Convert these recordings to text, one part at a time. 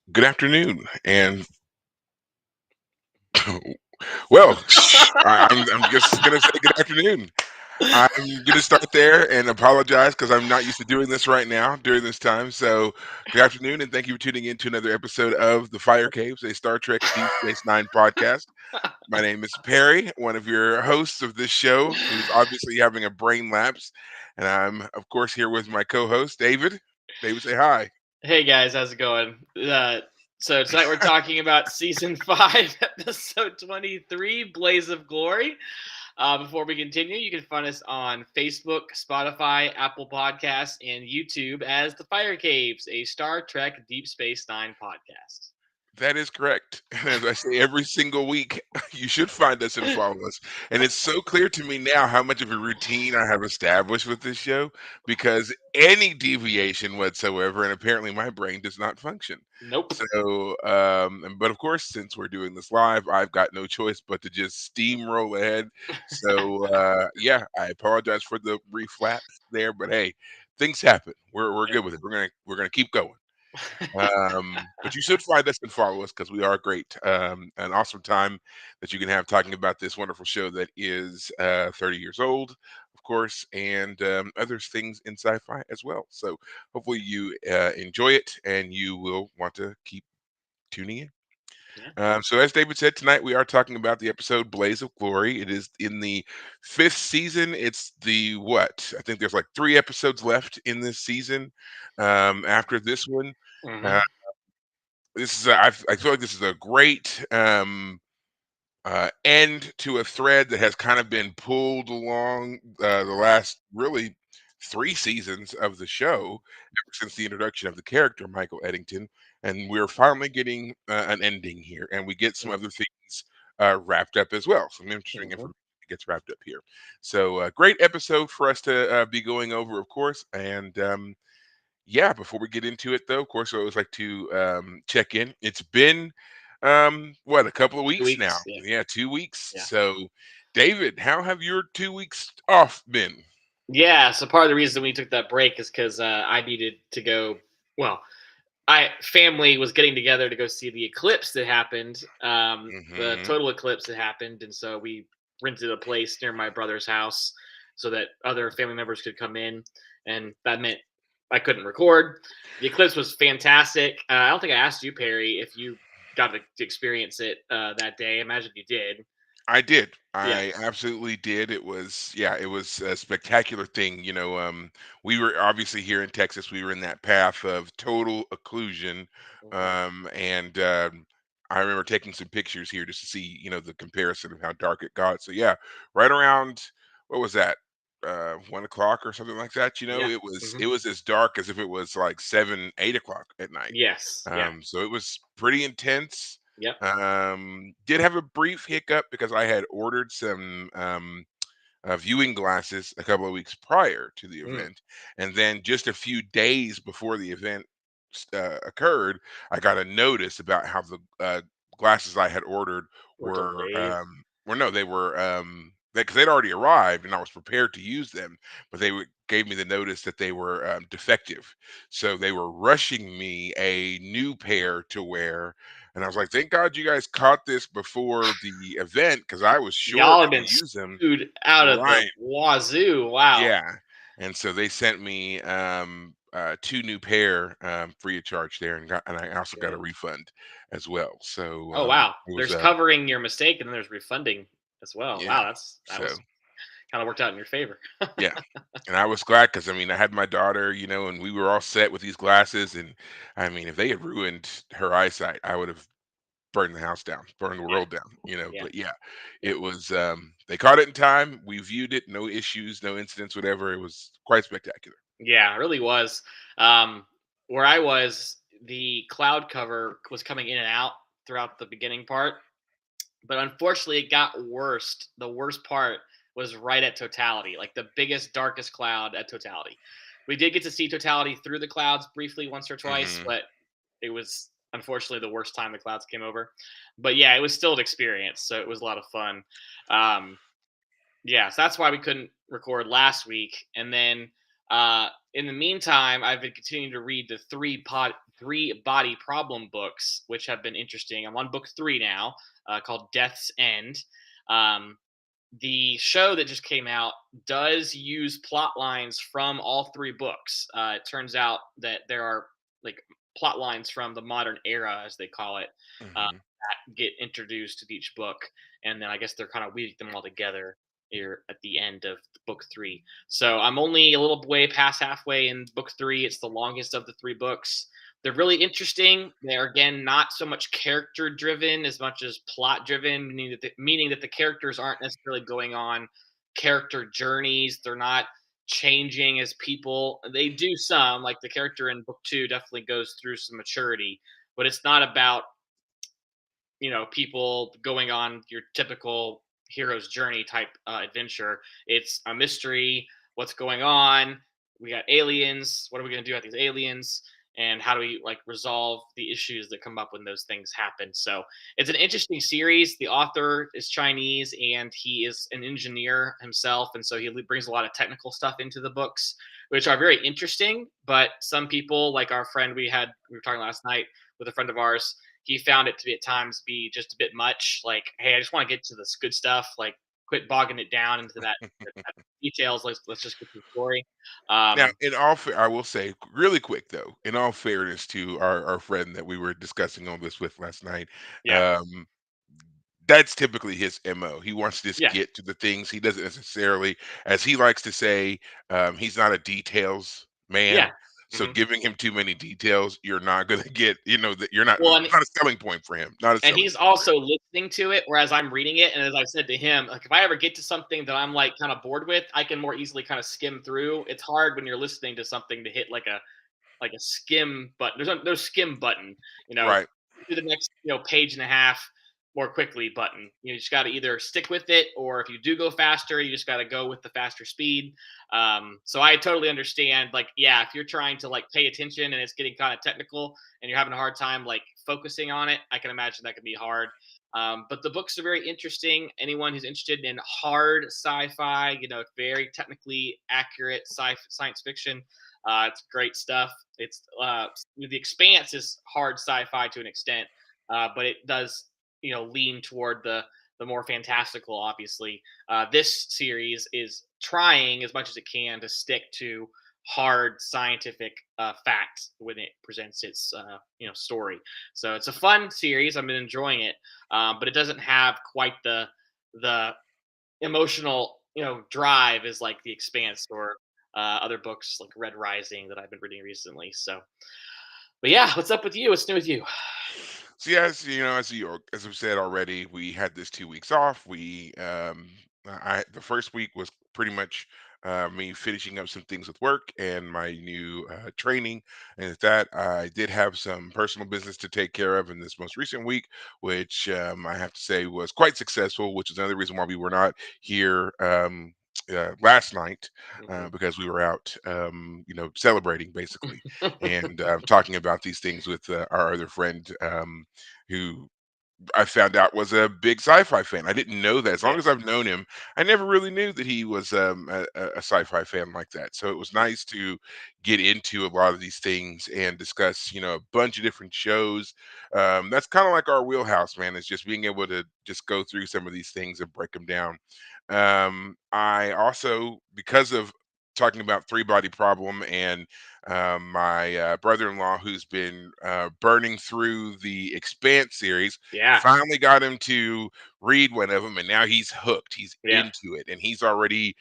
Good afternoon, and well, I'm just gonna say good afternoon. I'm gonna start there and apologize because I'm not used to doing this right now during this time. So, good afternoon, and thank you for tuning in to another episode of the Fire Caves, a Star Trek Deep Space Nine podcast. My name is Perry, one of your hosts of this show, who's obviously having a brain lapse, and I'm of course here with my co-host David. David, say hi. Hey guys, how's it going? So tonight we're talking about season 5, episode 23, Blaze of Glory. Before we continue, you can find us on Facebook, Spotify, Apple Podcasts, and YouTube as The Fire Caves, a Star Trek Deep Space Nine podcast. That is correct. And as I say every single week, you should find us and follow us. And it's so clear to me now how much of a routine I have established with this show because any deviation whatsoever, and apparently my brain does not function. Nope. So, but of course, since we're doing this live, I've got no choice but to just steamroll ahead. So, yeah, I apologize for the brief lapse there, but hey, things happen. We're good with it. We're gonna keep going. But you should find us and follow us because we are great. An awesome time that you can have talking about this wonderful show that is 30 years old, of course, and other things in sci-fi as well. So hopefully you enjoy it and you will want to keep tuning in. Yeah. So as David said, tonight we are talking about the episode Blaze of Glory. It is in the fifth season. It's the what? I think there's like three episodes left in this season after this one. hmm Uh, I feel like this is a great end to a thread that has kind of been pulled along the last really three seasons of the show ever since the introduction of the character Michael Eddington, and we're finally getting an ending here, and we get some other things wrapped up as well. Some interesting hmm information gets wrapped up here. So, great episode for us to be going over, of course, and yeah, before we get into it, though, of course, I always like to check in. It's been what, a couple of Two weeks now? weeks. Yeah. Yeah, 2 weeks. Yeah. So, David, how have your 2 weeks off been? Yeah. So part of the reason we took that break is because I needed to go. Well, I family was getting together to go see the eclipse that happened, the Hmm. total eclipse that happened, and so we rented a place near my brother's house so that other family members could come in, and that meant I couldn't record. The eclipse was fantastic. I don't think I asked you, Perry, if you got to experience it that day. I imagine you did. I did. Yeah. I absolutely did. It was, yeah, it was a spectacular thing. We were obviously here in Texas. We were in that path of total occlusion, hmm and I remember taking some pictures here just to see, the comparison of how dark it got. So yeah, right around what was that, 1 o'clock or something like that. Yeah. It was hmm it was as dark as if it was like 7, 8 o'clock at night. Yes. Yeah. So it was pretty intense. Yep. Did have a brief hiccup because I had ordered some viewing glasses a couple of weeks prior to the Mm. event, and then just a few days before the event occurred, I got a notice about how the glasses I had ordered We're were delayed. no, they were because they'd already arrived and I was prepared to use them, but gave me the notice that they were defective, so they were rushing me a new pair to wear. And I was like, thank God you guys caught this before the event because I was sure Y'all have going been to use them. screwed out of the Right. wazoo. Wow. Yeah. And so they sent me two new pair free of charge there, and I also got a Good. refund as well. So Oh wow. it was There's covering your mistake and then there's refunding as well. yeah. Wow, that So was kind of worked out in your favor. yeah. And I was glad because I mean I had my daughter, and we were all set with these glasses. And I mean, if they had ruined her eyesight, I would have burned the house down, burned the Yeah. world down. Yeah. But yeah, Yeah. it was they caught it in time. We viewed it, no issues, no incidents, whatever. It was quite spectacular. Yeah, it really was. Um, where I was, the cloud cover was coming in and out throughout the beginning part, but unfortunately it got worse. The worst part was right at totality, like the biggest darkest cloud at totality. We did get to see totality through the clouds briefly once or twice, Hmm. but it was unfortunately the worst time the clouds came over. But yeah, it was still an experience, so it was a lot of fun. um yeah, so that's why we couldn't record last week. And then in the meantime, I've been continuing to read the three body problem books, which have been interesting. I'm on book three now, called Death's End. Um, the show that just came out does use plot lines from all three books. It turns out that there are like plot lines from the modern era, as they call it, uh, Hmm. that get introduced to each book, and then I guess they're kind of weaving them all together here at the end of book three. So I'm only a little way past halfway in book three. It's the longest of the three books. They're really interesting. They're again not so much character driven as much as plot driven, meaning that the characters aren't necessarily going on character journeys. They're not changing as people. They do some, like the character in book two definitely goes through some maturity, but it's not about people going on your typical hero's journey type adventure. It's a mystery. What's going on? We got aliens. What are we going to do about these aliens? And how do we like resolve the issues that come up when those things happen? So it's an interesting series. The author is Chinese and he is an engineer himself, and so he brings a lot of technical stuff into the books, which are very interesting. But some people, like our friend we were talking last night with a friend of ours, he found it to be at times be just a bit much. Like, hey, I just want to get to this good stuff. Like, quit bogging it down into that details. Let's just get to the story. Now, Um, I will say really quick though, in all fairness to our friend that we were discussing all this with last night, yeah, um, that's typically his MO. He wants to just yeah, get to the things. He doesn't necessarily, as he likes to say, he's not a details man. yeah. So hmm giving him too many details, you're not going to get, that you're not, Well, it's not a selling point for him. Not a and selling he's point for him. also listening to it, whereas I'm reading it. And as I've said to him, like if I ever get to something that I'm like kind of bored with, I can more easily kind of skim through. It's hard when you're listening to something to hit like a skim button. There's no skim button, you know, Right. do the next, page and a half more quickly button. You just got to either stick with it, or if you do go faster, you just got to go with the faster speed. So I totally understand. Like, yeah, if you're trying to like pay attention and it's getting kind of technical and you're having a hard time like focusing on it, I can imagine that can be hard. But the books are very interesting. Anyone who's interested in hard sci-fi, very technically accurate science fiction, it's great stuff. It's The Expanse is hard sci-fi to an extent, but it does lean toward the more fantastical. Obviously, this series is trying as much as it can to stick to hard scientific facts when it presents its story. So it's a fun series. I've been enjoying it, but it doesn't have quite the emotional drive as like The Expanse or other books like Red Rising that I've been reading recently. So, but yeah, what's up with you? What's new with you? So yes, as we said already, we had this 2 weeks off. I the first week was pretty much me finishing up some things with work and my new training, and with that, I did have some personal business to take care of in this most recent week, which I have to say was quite successful. Which is another reason why we were not here. Last night, Mhm. because we were out, celebrating basically, and talking about these things with our other friend, who I found out was a big sci-fi fan. I didn't know that. As long as Yes. I've known him, I never really knew that he was a sci-fi fan like that. So it was nice to get into a lot of these things and discuss, a bunch of different shows. That's kind of like our wheelhouse, man. Is just being able to just go through some of these things and break them down. I also, because of talking about Three Body Problem and my brother-in-law, who's been burning through the Expanse series, Yeah. finally got him to read one of them, and now he's hooked. He's Yeah. into it, and he's already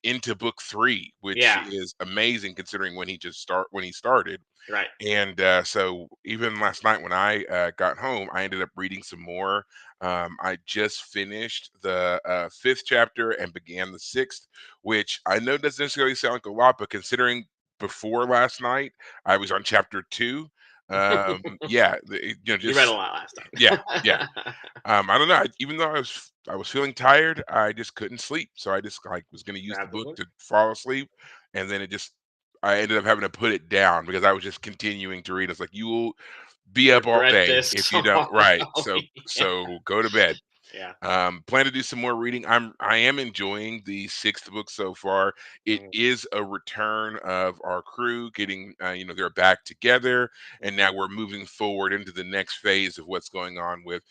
into book three, which Yeah. is amazing considering when he started. Right. And so even last night when I got home, I ended up reading some more. I just finished the fifth chapter and began the sixth, which I know doesn't necessarily sound like a lot, but considering before last night I was on chapter two. Yeah, You read a just lot last yeah, yeah. time. I don't know. Even though I was feeling tired, I just couldn't sleep. So I just like was going to use the Grab the book book. to fall asleep, and then I ended up having to put it down because I was just continuing to read. It's like you will be up all Regret day this if you don't. tomorrow. Right. So Yeah. go to bed. Yeah. Plan to do some more reading. I am enjoying the sixth book so far. It Mm, is a return of our crew getting, they're back together, and now we're moving forward into the next phase of what's going on with,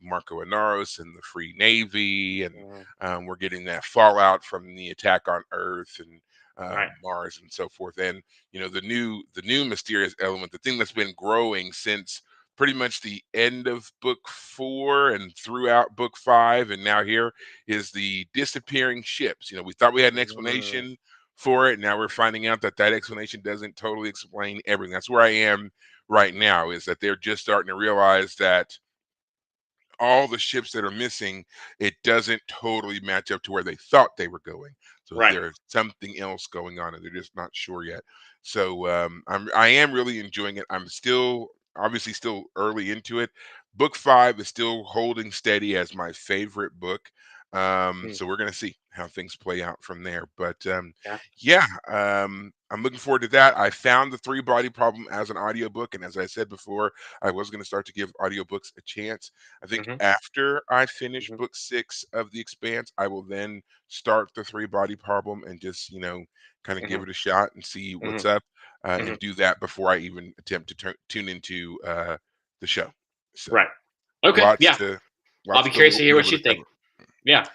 Marco Inaros and the Free Navy, and mm, we're getting that fallout from the attack on Earth and right. Mars and so forth. And the new mysterious element, the thing that's been growing since pretty much the end of book 4 and throughout book 5, and now here is the disappearing ships. We thought we had an Mm, explanation for it. Now we're finding out that that explanation doesn't totally explain everything. That's where I am right now, is that they're just starting to realize that all the ships that are missing, it doesn't totally match up to where they thought they were going. So right. there's something else going on, and they're just not sure yet. So I am really enjoying it. I'm still obviously still early into it. Book 5 is still holding steady as my favorite book. Mm, So we're gonna see how things play out from there. But yeah. yeah, I'm looking forward to that. I found the Three Body Problem as an audiobook, and as I said before, I was going to start to give audiobooks a chance. I think Hmm. after I finish Hmm. book 6 of The Expanse, I will then start the Three Body Problem and just, kind of give Hmm. it a shot and see Hmm. what's up, Hmm. and do that before I even attempt to tune into the show. So Right. Okay. lots Yeah. to I'll lots be to curious to hear be what able you to think. cover. Yeah.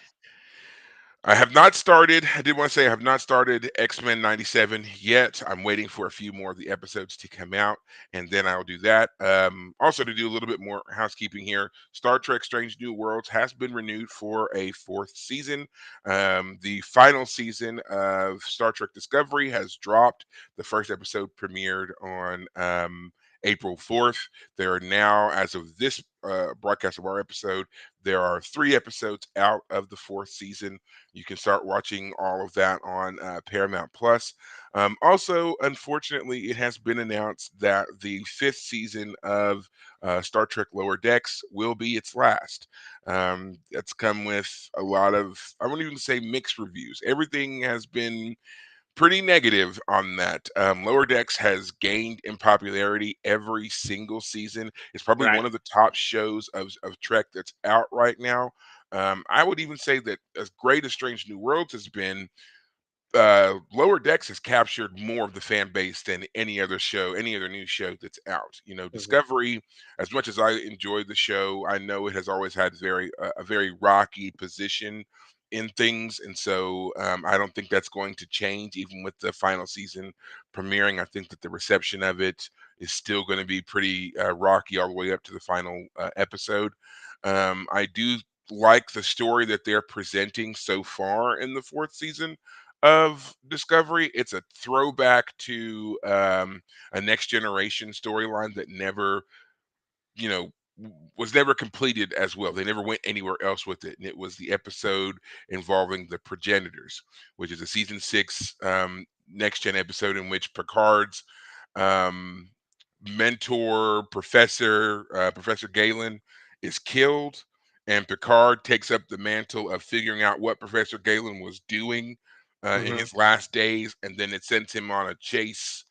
I have not started. I did want to say I have not started X-Men 97 yet. I'm waiting for a few more of the episodes to come out, and then I'll do that. Also, to do a little bit more housekeeping here, Star Trek Strange New Worlds has been renewed for a fourth season. The final season of Star Trek Discovery has dropped. The first episode premiered on April 4th. There are now, as of this broadcast of our episode, there are 3 episodes out of the fourth season. You can start watching all of that on Paramount Plus. Also, unfortunately, it has been announced that the fifth season of Star Trek Lower Decks will be its last. That's come with a lot of, I won't even say mixed reviews. Everything has been pretty negative on that. Lower Decks has gained in popularity every single season. It's probably Right. one of the top shows of Trek that's out right now. I would even say that as great as Strange New Worlds has been, Lower Decks has captured more of the fan base than any other show, any other new show that's out. Hmm. Discovery, as much as I enjoy the show, I know it has always had a very rocky position in things, and so I don't think that's going to change even with the final season premiering. I think that the reception of it is still going to be pretty rocky all the way up to the final episode. I do like the story that they're presenting so far in the fourth season of Discovery. It's a throwback to a next generation storyline that never, was never completed as well. They never went anywhere else with it. And it was the episode involving the progenitors, which is a season 6 next gen episode in which Picard's um, mentor, Professor Galen, is killed, and Picard takes up the mantle of figuring out what Professor Galen was doing in Hmm. his last days, and then it sends him on a chase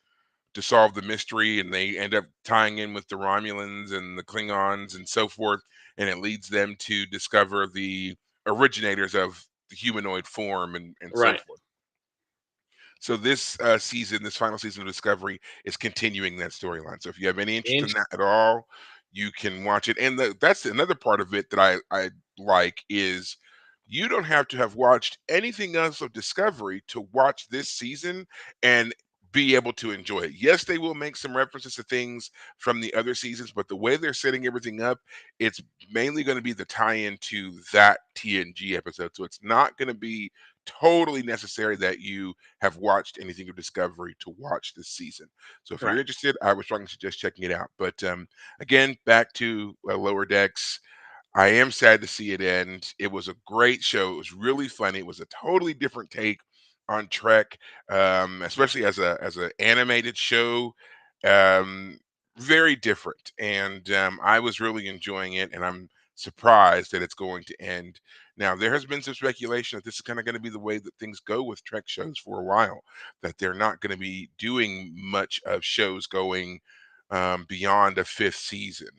to solve the mystery, and they end up tying in with the Romulans and the Klingons and so forth, and it leads them to discover the originators of the humanoid form and so Right. forth. So this season, this final season of Discovery, is continuing that storyline. So if you have any interest in that Interesting. at all, you can watch it. And that's another part of it that I like is you don't have to have watched anything else of Discovery to watch this season and be able to enjoy it. Yes, they will make some references to things from the other seasons, but the way they're setting everything up, it's mainly going to be the tie-in to that TNG episode. So it's not going to be totally necessary that you have watched anything of Discovery to watch this season. So if you're Right. interested, I would strongly suggest checking it out. But again, back to Lower Decks. I am sad to see it end. It was a great show. It was really funny. It was a totally different take on Trek, especially as an animated show. Um, Very different, and I was really enjoying it. And I'm surprised that it's going to end. Now, there has been some speculation that this is kind of going to be the way that things go with Trek shows for a while. That they're not going to be doing much of shows going beyond a fifth season,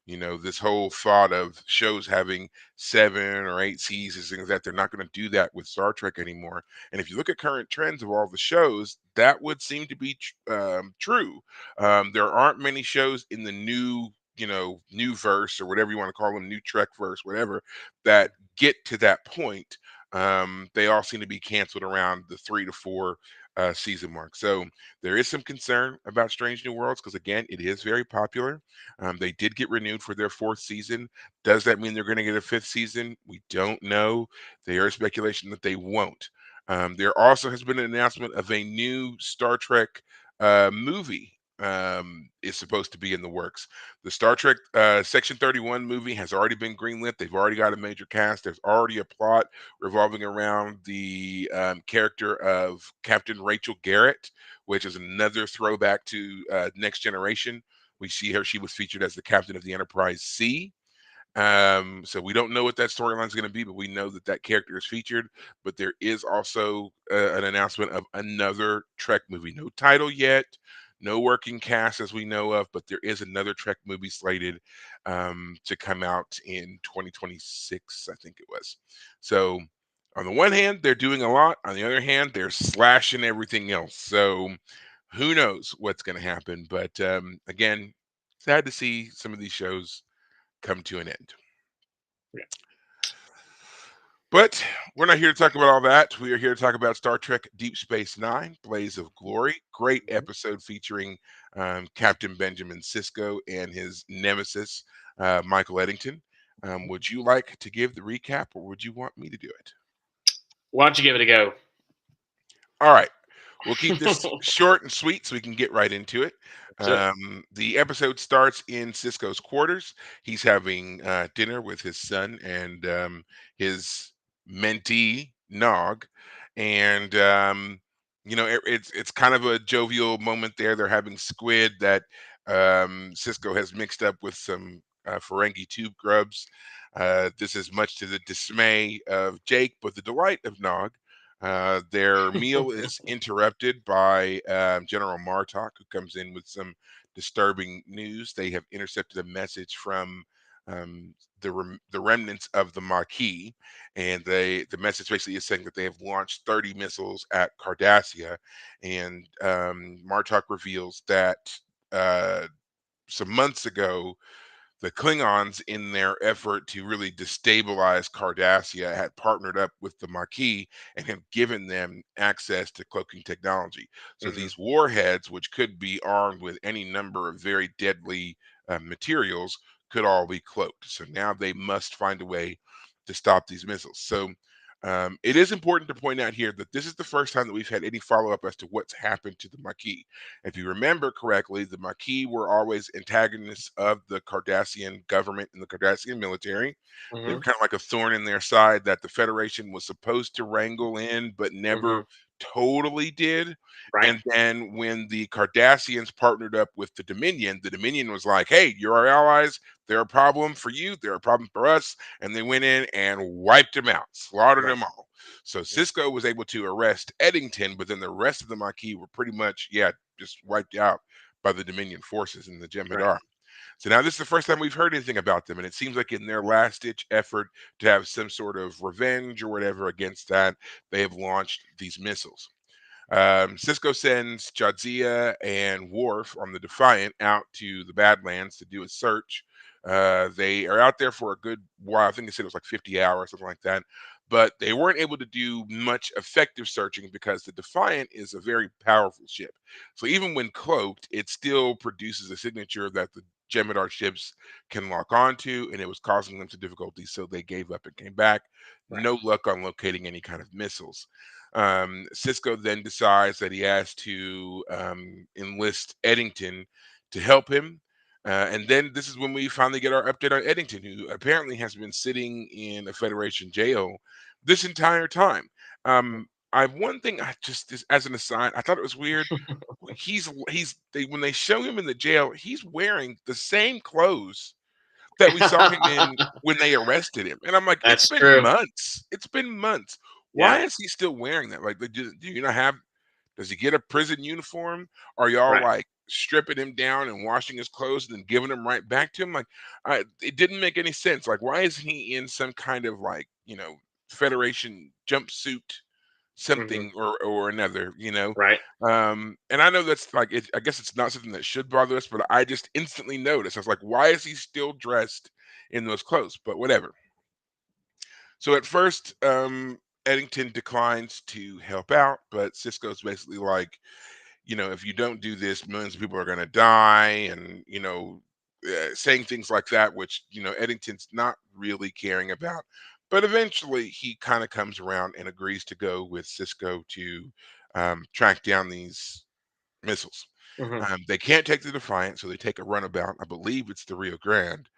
This whole thought of shows having 7 or 8 seasons, things that they're not going to do that with Star Trek anymore. And if you look at current trends of all the shows, that would seem to be true. There aren't many shows in the new verse or whatever you want to call them, new Trek verse, whatever, that get to that point. They all seem to be canceled around the 3 to 4 season mark. So there is some concern about Strange New Worlds because, again, it is very popular. They did get renewed for their fourth season. Does that mean they're going to get a fifth season? We don't know. There is speculation that they won't. There also has been an announcement of a new Star Trek movie. Is supposed to be in the works. The Star Trek Section 31 movie has already been greenlit. They've already got a major cast. There's already a plot revolving around the character of Captain Rachel Garrett, which is another throwback to Next Generation. We see her; she was featured as the captain of the Enterprise C. So we don't know what that storyline is going to be, but we know that that character is featured. But there is also an announcement of another Trek movie. No title yet, no working cast as we know of, but there is another Trek movie slated to come out in 2026, I think it was. So on the one hand, they're doing a lot. On the other hand, they're slashing everything else. So who knows what's going to happen? But again, sad to see some of these shows come to an end. Yeah. But we're not here to talk about all that. We are here to talk about Star Trek Deep Space Nine, Blaze of Glory. Great Mhm. episode featuring Captain Benjamin Sisko and his nemesis, Michael Eddington. Would you like to give the recap or would you want me to do it? Why don't you give it a go? All right. We'll keep this short and sweet so we can get right into it. That's it. The episode starts in Cisco's quarters. He's having dinner with his son and his mentee, Nog. And, it's kind of a jovial moment there. They're having squid that Cisco has mixed up with some Ferengi tube grubs. This is much to the dismay of Jake, but the delight of Nog. Their meal is interrupted by General Martok, who comes in with some disturbing news. They have intercepted a message from the remnants of the Maquis, and the message basically is saying that they have launched 30 missiles at Cardassia, and Martok reveals that uh, some months ago the Klingons, in their effort to really destabilize Cardassia, had partnered up with the Maquis and have given them access to cloaking technology. So Hmm. these warheads, which could be armed with any number of very deadly materials, could all be cloaked. So now they must find a way to stop these missiles. So it is important to point out here that this is the first time that we've had any follow up as to what's happened to the Maquis. If you remember correctly, the Maquis were always antagonists of the Cardassian government and the Cardassian military. They were Hmm. kind of like a thorn in their side that the Federation was supposed to wrangle in, but Hmm. never totally did. Right. And then when the Cardassians partnered up with the Dominion was like, hey, you're our allies. They're a problem for you. They're a problem for us. And they went in and wiped them out, slaughtered Right. them all. So Yeah. Cisco was able to arrest Eddington, but then the rest of the Maquis were pretty much, yeah, just wiped out by the Dominion forces in the Right. Jem'Hadar. So now this is the first time we've heard anything about them, and it seems like in their last ditch effort to have some sort of revenge or whatever against that, they have launched these missiles. Cisco sends Jadzia and Worf on the Defiant out to the Badlands to do a search. They are out there for a good while. I think they said it was like 50 hours, something like that. But they weren't able to do much effective searching because the Defiant is a very powerful ship. So even when cloaked, it still produces a signature that the Jem'Hadar ships can lock onto, and it was causing them some difficulties. So they gave up and came back. Right. No luck on locating any kind of missiles. Cisco then decides that he has to enlist Eddington to help him. And then this is when we finally get our update on Eddington, who apparently has been sitting in a Federation jail this entire time. I one thing I just as an aside, I thought it was weird. When they show him in the jail, he's wearing the same clothes that we saw him in when they arrested him. And I'm like, it's That's been true. months. It's been months. Yeah. Why is he still wearing that? Like, do you not have? Does he get a prison uniform? Are y'all Right. like stripping him down and washing his clothes and then giving them right back to him. Like, it didn't make any sense. Like, why isn't he in some kind of like, Federation jumpsuit, Hmm. something or another, Right. And I know that's like I guess it's not something that should bother us, but I just instantly noticed. I was like, why is he still dressed in those clothes? But whatever. So at first, Eddington declines to help out, but Cisco's basically like, if you don't do this, millions of people are going to die, and saying things like that, which Eddington's not really caring about. But eventually, he kind of comes around and agrees to go with Cisco to track down these missiles. Hmm. They can't take the Defiant, so they take a runabout. I believe it's the Rio Grande,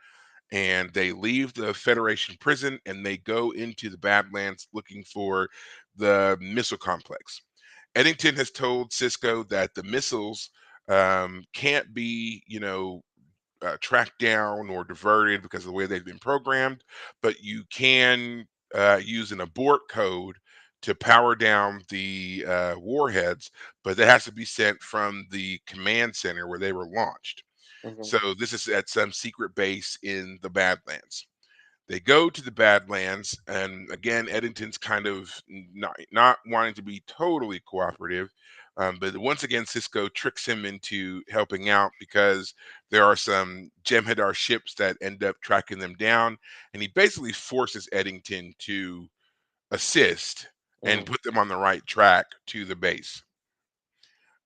and they leave the Federation prison and they go into the Badlands looking for the missile complex. Eddington has told Cisco that the missiles can't be, tracked down or diverted because of the way they've been programmed, but you can use an abort code to power down the warheads, but that has to be sent from the command center where they were launched. Hmm. So this is at some secret base in the Badlands. They go to the Badlands, and again, Eddington's kind of not wanting to be totally cooperative. But once again, Cisco tricks him into helping out because there are some Jem'Hadar ships that end up tracking them down, and he basically forces Eddington to assist and Hmm. put them on the right track to the base.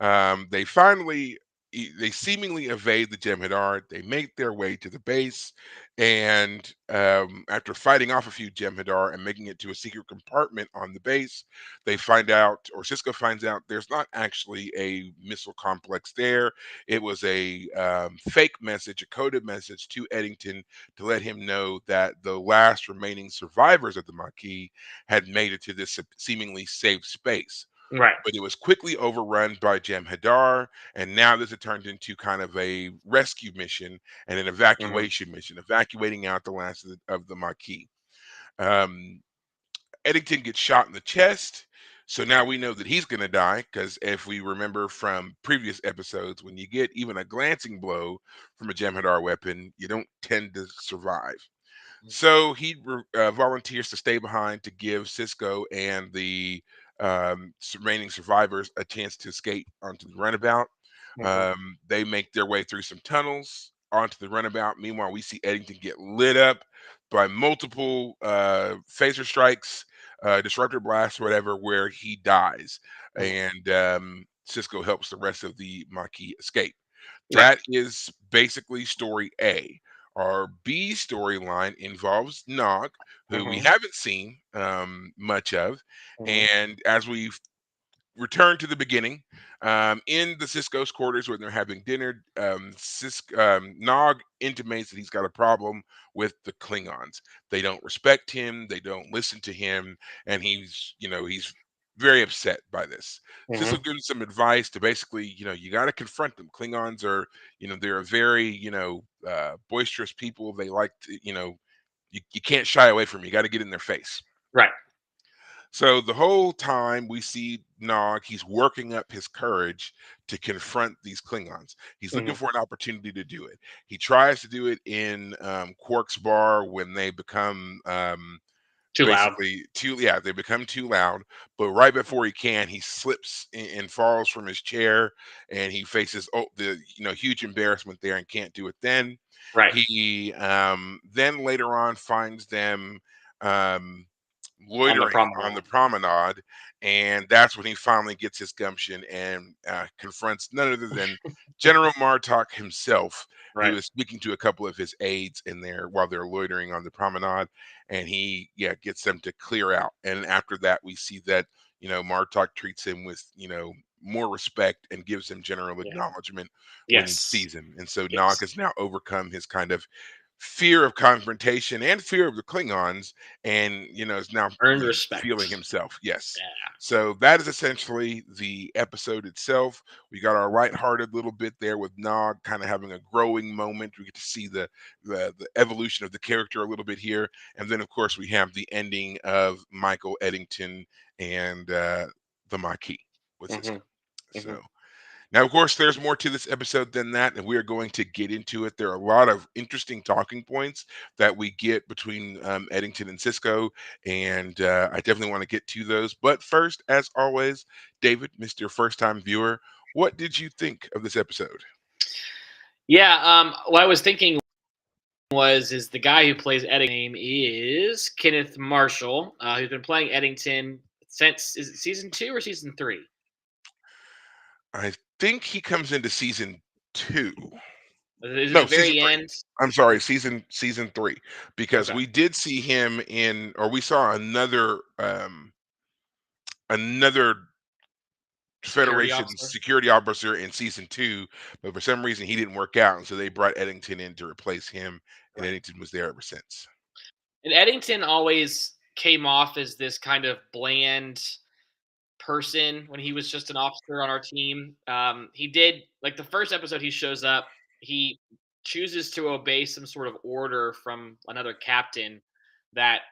They finally they seemingly evade the Jem'Hadar. They make their way to the base, and after fighting off a few Jem'Hadar and making it to a secret compartment on the base, they find out, or Cisco finds out, there's not actually a missile complex there. It was a fake message, a coded message to Eddington to let him know that the last remaining survivors of the Maquis had made it to this seemingly safe space, Right. but it was quickly overrun by Jem'Hadar, and now this had turned into kind of a rescue mission and an Hmm. evacuation mission, evacuating out the last of the Maquis. Um, Eddington gets shot in the chest, so now we know that he's going to die because if we remember from previous episodes, when you get even a glancing blow from a Jem'Hadar weapon, you don't tend to survive. So he volunteers to stay behind to give Cisco and the remaining survivors a chance to escape onto the runabout. Hmm. They make their way through some tunnels onto the runabout. Meanwhile, we see Eddington get lit up by multiple phaser strikes, disruptor blasts, whatever, where he dies. Hmm. And Cisco helps the rest of the Maquis escape. Right. That is basically story A. Our B storyline involves Nog, who we Hmm. haven't seen much of. Hmm. And as we return to the beginning, in the Cisco's quarters when they're having dinner, Nog intimates that he's got a problem with the Klingons. They don't respect him, they don't listen to him, and he's very upset by this. Cisco Hmm. gives him some advice to basically, you got to confront them. Klingons are, they're a very, boisterous people. They like to, you can't shy away from them. You got to get in their face. Right. So the whole time we see Nog, he's working up his courage to confront these Klingons. He's looking Hmm. for an opportunity to do it. He tries to do it in Quark's bar when they become Too loud. basically too, yeah, they become too loud. But right before he can, he slips and falls from his chair, and he faces the huge embarrassment there and can't do it. Then Right. he then later on finds them. Um, On the Loitering on the promenade. promenade, and that's when he finally gets his gumption and confronts none other than General Martok himself, who Right. is speaking to a couple of his aides in there while they're loitering on the promenade, and he gets them to clear out. And after that, we see that Martok treats him with more respect and gives him general Yeah. acknowledgement when he Yes. sees him. And so Nog Yes. has now overcome his kind of fear of confrontation and fear of the Klingons, and is now Earned feeling respect. himself. Yes. Yeah. So that is essentially the episode itself. We got our lighthearted little bit there with Nog kind of having a growing moment. We get to see the evolution of the character a little bit here, and then of course we have the ending of Michael Eddington and the Maquis with Hmm. Cisco. Hmm. So Now, of course, there's more to this episode than that, and we are going to get into it. There are a lot of interesting talking points that we get between Eddington and Cisco, and I definitely want to get to those. But first, as always, David, Mr. First Time Viewer, what did you think of this episode? Yeah, what I was thinking is the guy who plays Eddington name is Kenneth Marshall, who's been playing Eddington since is it season 2 or season 3? I think he comes into season two. Is it the No, season very three. end? I'm sorry, season three, because Okay. we did see him in, or we saw another Security Federation officer. security officer in season two, but for some reason he didn't work out, and so they brought Eddington in to replace him, and Right. Eddington was there ever since. And Eddington always came off as this kind of bland person when he was just an officer on our team. He did like the first episode he shows up, he chooses to obey some sort of order from another captain that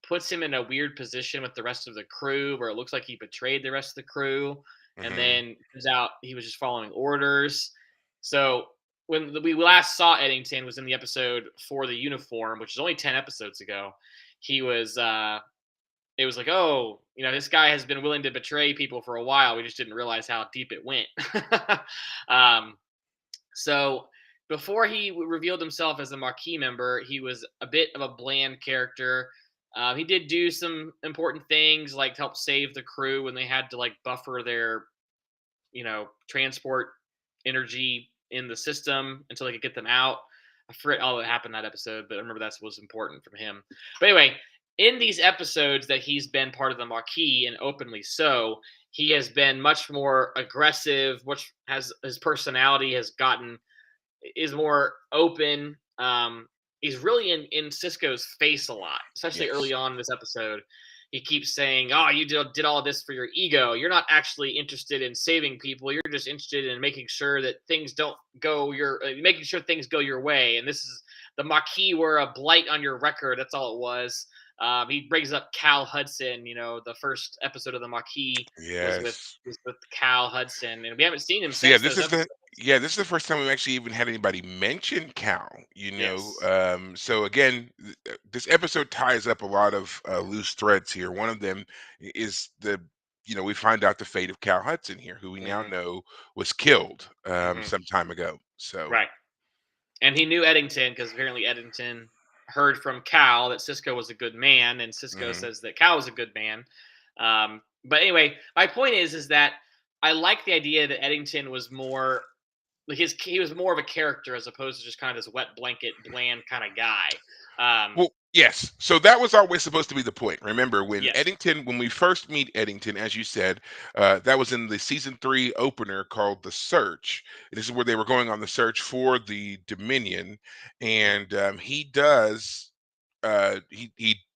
puts him in a weird position with the rest of the crew where it looks like he betrayed the rest of the crew. And Hmm. then turns out he was just following orders. So when we last saw Eddington was in the episode for the uniform, which is only 10 episodes ago. He was it was like, oh, this guy has been willing to betray people for a while. We just didn't realize how deep it went. um, so before he revealed himself as a Marquis member, he was a bit of a bland character. He did do some important things, like help save the crew when they had to like buffer their, transport energy in the system until they could get them out. I forget all that happened that episode, but I remember that was important from him. But anyway, in these episodes that he's been part of the Marquis and openly so, he has been much more aggressive. Which has his personality has gotten is more open. He's really in Cisco's face a lot, especially Yes. early on in this episode. He keeps saying, "Oh, you did all this for your ego. You're not actually interested in saving people. You're just interested in making sure that things don't go making sure things go your way." And this is the Maquis were a blight on your record. That's all it was. He brings up Cal Hudson. The first episode of the Maquis was with Yes. was with Cal Hudson, and we haven't seen him So yeah, since this those is the episodes. yeah, this is the first time we've actually even had anybody mention Cal. Yes. So again, this episode ties up a lot of loose threads here. One of them is we find out the fate of Cal Hudson here, who we now Hmm. know was killed Hmm. some time ago. So. Right. And he knew Eddington because apparently Eddington heard from Cal that Cisco was a good man, and Cisco Mhm. says that Cal was a good man. But anyway, my point is that I like the idea that Eddington was more like he was more of a character as opposed to just kind of this wet blanket, bland kind of guy. Um, Well, yes. So that was always supposed to be the point. Remember, yes. when we first meet Eddington, as you said, that was in the season three opener called The Search. This is where they were going on the search for the Dominion. Hmm. And he does,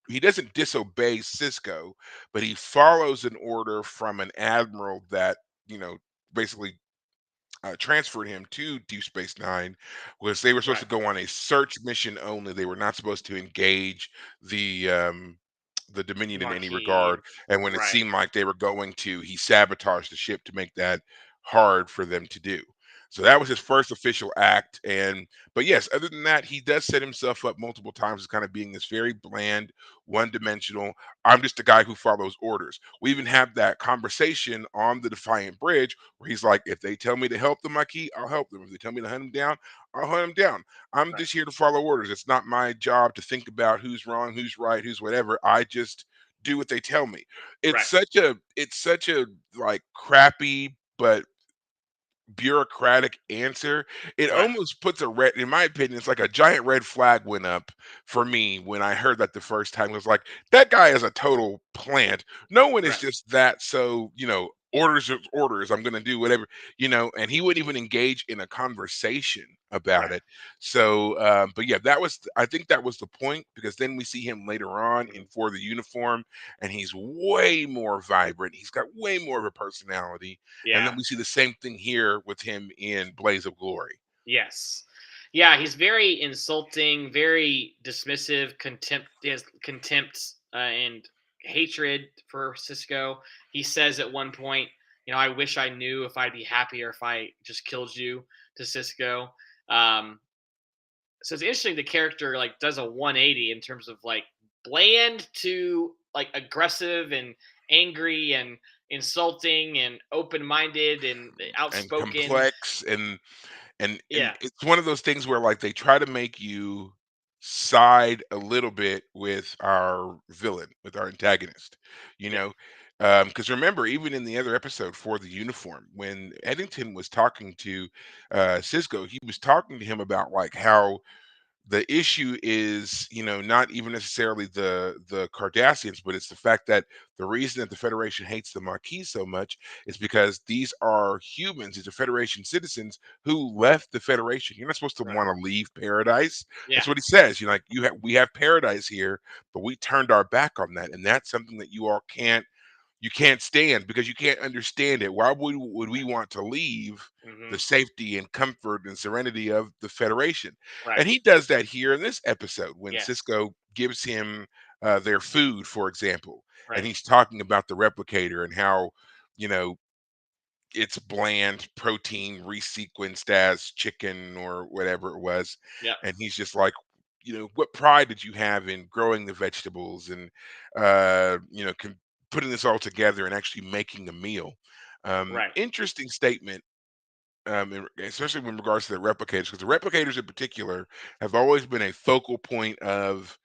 he doesn't disobey Cisco, but he follows an order from an admiral that, you know, basically transferred him to Deep Space Nine was they were supposed Right. to go on a search mission only. They were not supposed to engage the Dominion in any Marquis. regard. And when it Right. seemed like they were going to, he sabotaged the ship to make that hard for them to do. So that was his first official act. But yes, other than that, he does set himself up multiple times as kind of being this very bland, one dimensional. I'm just a guy who follows orders. We even have that conversation on the Defiant Bridge where he's like, if they tell me to help the Maquis, I'll help them. If they tell me to hunt him down, I'll hunt him down. I'm Right. just here to follow orders. It's not my job to think about who's wrong, who's right, who's whatever. I just do what they tell me. Right. It's such a like crappy but bureaucratic answer. It Right. almost puts a red, in my opinion, it's like a giant red flag went up for me when I heard that the first time. It was like, that guy is a total plant. No one is Right. just that. So, orders are orders. I'm going to do whatever, and he wouldn't even engage in a conversation about Right. it. So, but yeah, I think that was the point because then we see him later on Mhm. in For the Uniform and he's way more vibrant. He's got way more of a personality and then Yeah. we see the same thing here with him in Blaze of Glory. Yes. Yeah, he's very insulting, very dismissive, contempt, he has contempt and hatred for Cisco. He says at one point, I wish I knew if I'd be happier if I just killed you to Cisco. Um, so it's interesting the character like does a 180 in terms of like bland to like aggressive and angry and insulting and open-minded and And outspoken. complex, and Yeah, it's one of those things where, like, they try to make you side a little bit with our villain, with our antagonist, you yeah, know? Because remember, even in the other episode for the uniform, when Eddington was talking to, Cisco, he was talking to him about, like, how the issue is, not even necessarily the Cardassians, but it's the fact that the reason that the Federation hates the Maquis so much is because these are humans, these are Federation citizens who left the Federation. You're not supposed to right, want to leave paradise. yeah, That's what he says. Like, we have paradise here, but we turned our back on that, and that's something that you can't stand because you can't understand it. Why would we want to leave the hmm, safety and comfort and serenity of the Federation? right, And he does that here in this episode when yes, Cisco gives him their food, for example, and right, he's talking about the replicator and how, you know, it's bland protein resequenced as chicken or whatever it was. yep, And he's just like, what pride did you have in growing the vegetables and, putting this all together and actually making a meal? right, Interesting statement, especially in regards to the replicators, because the replicators in particular have always been a focal point of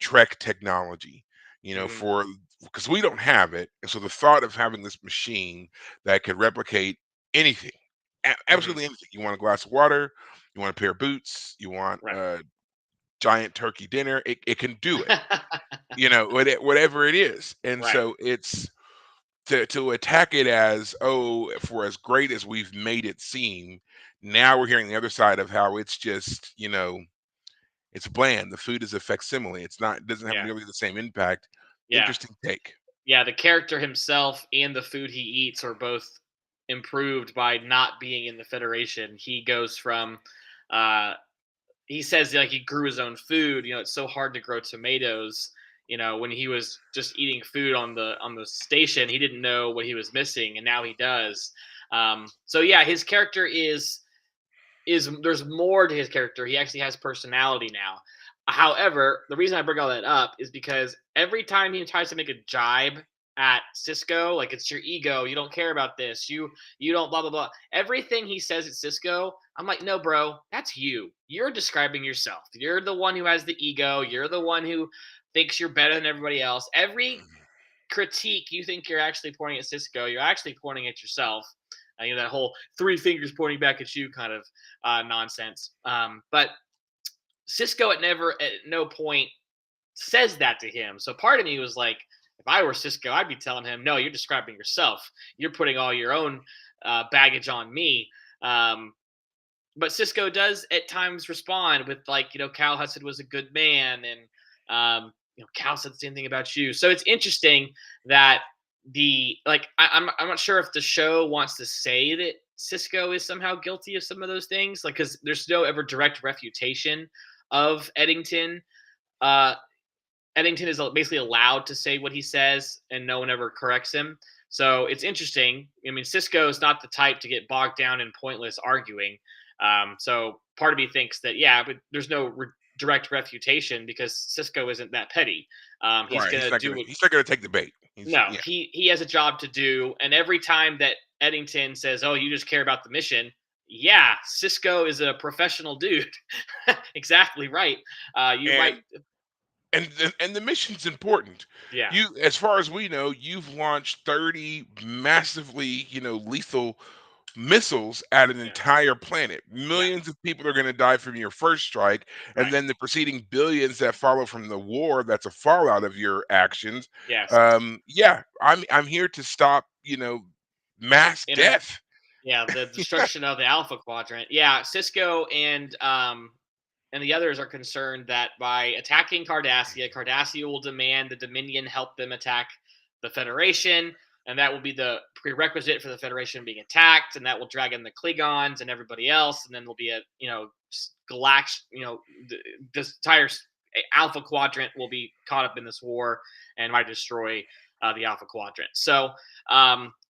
Trek technology, hmm, for because we don't have it. And so the thought of having this machine that could replicate anything, hmm, absolutely anything. You want a glass of water, you want a pair of boots, you want right, a giant turkey dinner, it can do it, whatever it is. And right, so it's to attack it as, oh, for as great as we've made it seem, now we're hearing the other side of how it's just, it's bland. The food is a facsimile. It doesn't have yeah, nearly the same impact. yeah. Interesting take. Yeah, the character himself and the food he eats are both improved by not being in the Federation. He goes from, uh, he says like he grew his own food. It's so hard to grow tomatoes. When he was just eating food on the station, he didn't know what he was missing, and now he does. So yeah, his character is there's more to his character. He actually has personality now. However, the reason I bring all that up is because every time he tries to make a jibe at Cisco, like it's your ego, you don't care about this, you don't blah blah blah. Everything he says at Cisco, I'm like, no, bro, that's you. You're describing yourself. You're the one who has the ego. You're the one who thinks you're better than everybody else. Every critique you think you're actually pointing at Cisco, you're actually pointing at yourself. That whole three fingers pointing back at you kind of nonsense. But Cisco at no point says that to him. So part of me was like, if I were Cisco, I'd be telling him, no, you're describing yourself. You're putting all your own baggage on me. Um, but Cisco does at times respond with like, Cal Hudson was a good man, and Cal said the same thing about you. So it's interesting that I'm not sure if the show wants to say that Cisco is somehow guilty of some of those things, like because there's no ever direct refutation of Eddington. Uh, Eddington is basically allowed to say what he says, and no one ever corrects him. So it's interesting. I mean, Cisco is not the type to get bogged down in pointless arguing. So part of me thinks that yeah, but there's no direct refutation because Cisco isn't that petty. He's Right. gonna do what. He's not gonna take the bait. No, Yeah. he has a job to do, and every time that Eddington says, "Oh, you just care about the mission," yeah, Cisco is a professional dude. Exactly right. You And might, and the mission's important. yeah, As far as we know, you've launched 30 massively, lethal missiles at an yeah, entire planet. yeah. Millions of people are going to die from your first strike, and Right. then the preceding billions that follow from the war. That's a fallout of your actions. Yes. Yeah, I'm here to stop, mass Inter death. Yeah, the destruction of the Alpha Quadrant. Yeah, Cisco and the others are concerned that by attacking Cardassia, Cardassia will demand the Dominion help them attack the Federation, and that will be the prerequisite for the Federation being attacked, and that will drag in the Klingons and everybody else, and then there'll be a galax, this entire Alpha Quadrant will be caught up in this war and might destroy. the Alpha Quadrant. So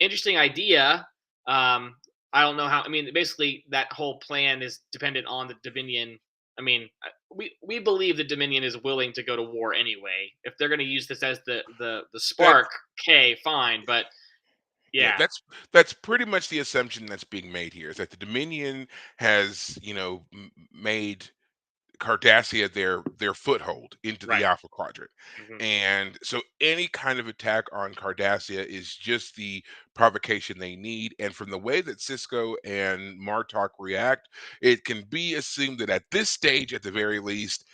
interesting idea. I don't know how. I mean, basically, that whole plan is dependent on the Dominion. I mean, we believe the Dominion is willing to go to war anyway. If they're going to use this as the That spark, okay, fine. But Yeah, yeah, that's pretty much the assumption that's being made here is that the Dominion has, made Cardassia their foothold into the right. Alpha Quadrant. Hmm. And so any kind of attack on Cardassia is just the provocation they need. And from the way that Cisco and Martok react, it can be assumed that at this stage, at the very least,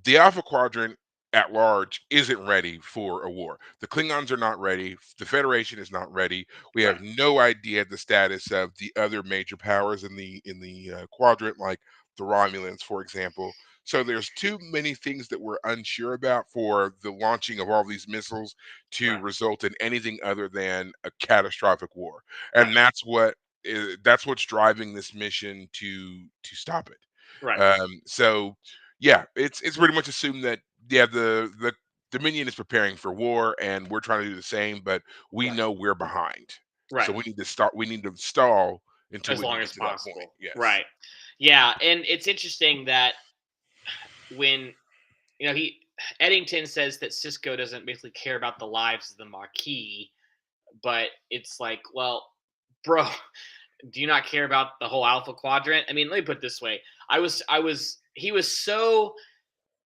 the Alpha Quadrant at large isn't ready for a war. The Klingons are not ready. The Federation is not ready. We Right, have no idea the status of the other major powers in the quadrant, like the Romulans, for example. So there's too many things that we're unsure about for the launching of all these missiles to right, result in anything other than a catastrophic war. right, And that's what's driving this mission to stop it. right, So yeah, it's pretty much assumed that yeah, the Dominion is preparing for war and we're trying to do the same, but we right, know we're behind. So right. we need to stall until As we can long get as to that point. possible. Yes. Right. Yeah, and it's interesting that when he Eddington says that Cisco doesn't basically care about the lives of the Marquis, but it's like, well, bro, do you not care about the whole Alpha Quadrant? I mean, let me put it this way: he was so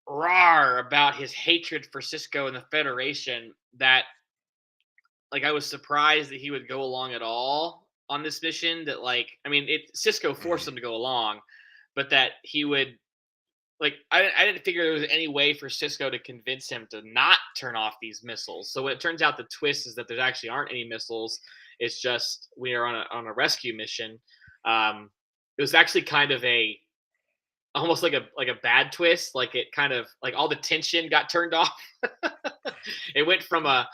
raw about his hatred for Cisco and the Federation that like I was surprised that he would go along at all on this mission. That like, I mean, Cisco forced Mhm. him to go along, but that he would like I didn't figure there was any way for Cisco to convince him to not turn off these missiles. So it turns out the twist is that there actually aren't any missiles. It's just we are on a rescue mission. It was actually kind of a almost like a bad twist. Like it kind of like all the tension got turned off. It went from a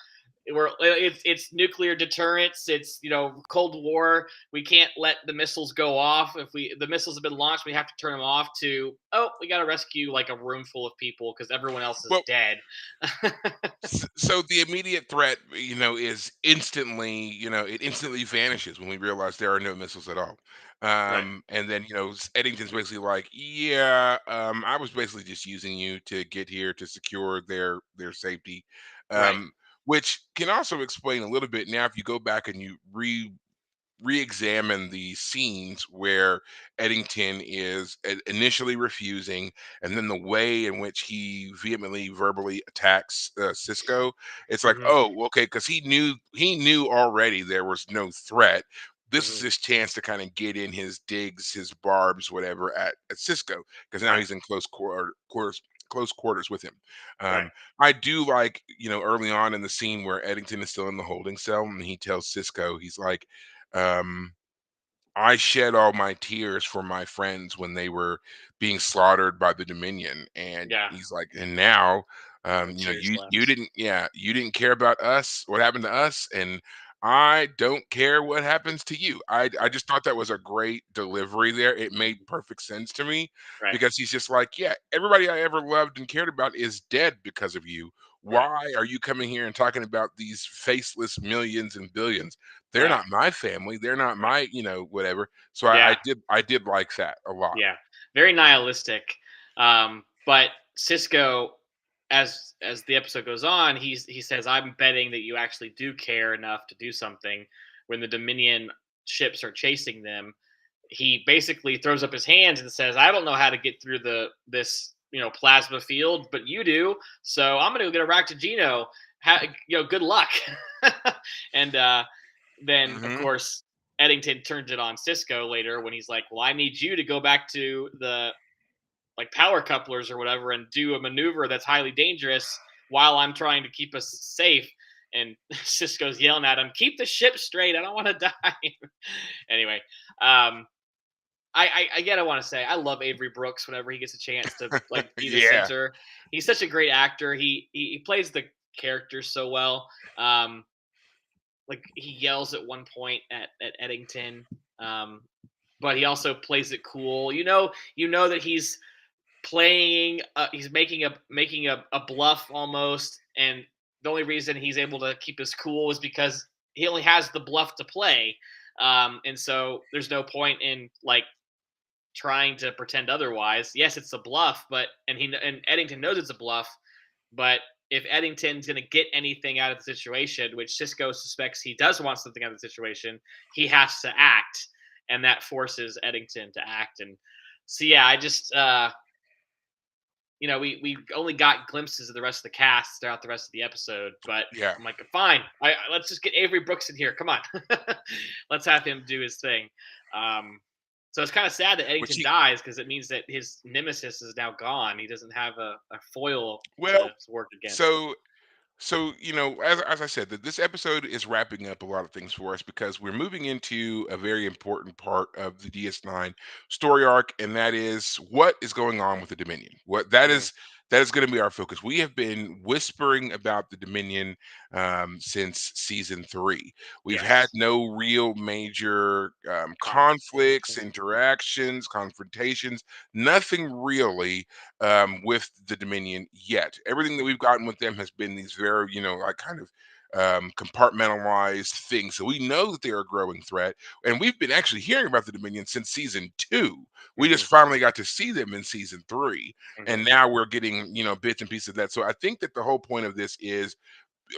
where it's nuclear deterrence. It's Cold War. We can't let the missiles go off. If the missiles have been launched, we have to turn them off. To we got to rescue like a room full of people because everyone else is Well, dead. so the immediate threat, is instantly, it instantly vanishes when we realize there are no missiles at all. Right. And then, Eddington's basically like, yeah, I was basically just using you to get here to secure their safety, Right. um, which can also explain a little bit now if you go back and you re-examine the scenes where Eddington is initially refusing, and then the way in which he vehemently verbally attacks Cisco. It's like, Hmm. oh, okay, because he knew already there was no threat. This is Hmm. his chance to kind of get in his digs, his barbs, whatever, at Cisco, because now Right. he's in close quarters with him. Right. Um, I do like, early on in the scene where Eddington is still in the holding cell and he tells Cisco, he's like, um, I shed all my tears for my friends when they were being slaughtered by the Dominion. And Yeah. he's like, and now, No tears you left. didn't, yeah, you didn't care about us, what happened to us, and I don't care what happens to you. I Right. just thought that was a great delivery there. It made Mhm. perfect sense to me Right. because he's just like, yeah, everybody I ever loved and cared about is dead because of you. Right. Why are you coming here and talking about these faceless millions and billions? They're Right. not my family. They're not Right. my, whatever. So I Yeah. did like that a lot. Yeah, very nihilistic. But Cisco, as the episode goes on, he says, "I'm betting that you actually do care enough to do something." When the Dominion ships are chasing them, he basically throws up his hands and says, "I don't know how to get through this plasma field, but you do. So I'm gonna go get a Raktajino. Good luck." And then of Hmm. course Eddington turns it on Cisco later when he's like, "Well, I need you to go back to the like power couplers or whatever and do a maneuver that's highly dangerous while I'm trying to keep us safe." And Cisco's yelling at him, "Keep the ship straight. I don't want to die." Anyway, um, I again I want to say I love Avery Brooks whenever he gets a chance to like be the Yeah. center. He's such a great actor. He plays the character so well. Um, like he yells at one point at Eddington, um, but he also plays it cool. You know that he's playing. He's making a bluff almost, and the only reason he's able to keep his cool is because he only has the bluff to play. And so there's no point in like trying to pretend otherwise. Yes, it's a bluff, but and Eddington knows it's a bluff, but if Eddington's going to get anything out of the situation, which Cisco suspects he does want something out of the situation, he has to act, and that forces Eddington to act. And so yeah, I just we only got glimpses of the rest of the cast throughout the rest of the episode, but Yeah. I'm like, fine, let's just get Avery Brooks in here. Come on, let's have him do his thing. So it's kind of sad that Eddington dies because it means that his nemesis is now gone. He doesn't have a foil Well, to work against. so as I said, that this episode is wrapping up a lot of things for us because we're moving into a very important part of the DS9 story arc, and that is what is going on with the Dominion. What Mhm. that is going to be our focus. We have been whispering about the Dominion since season 3. We've had Yes. no real major conflicts, Confrontation. interactions, confrontations, nothing really with the Dominion yet. Everything that we've gotten with them has been these very, like kind of compartmentalized things. So we know that they're a growing threat, and we've been actually hearing about the Dominion since season 2. We Hmm. just finally got to see them in season 3, Hmm. and now we're getting bits and pieces of that. So I think that the whole point of this is,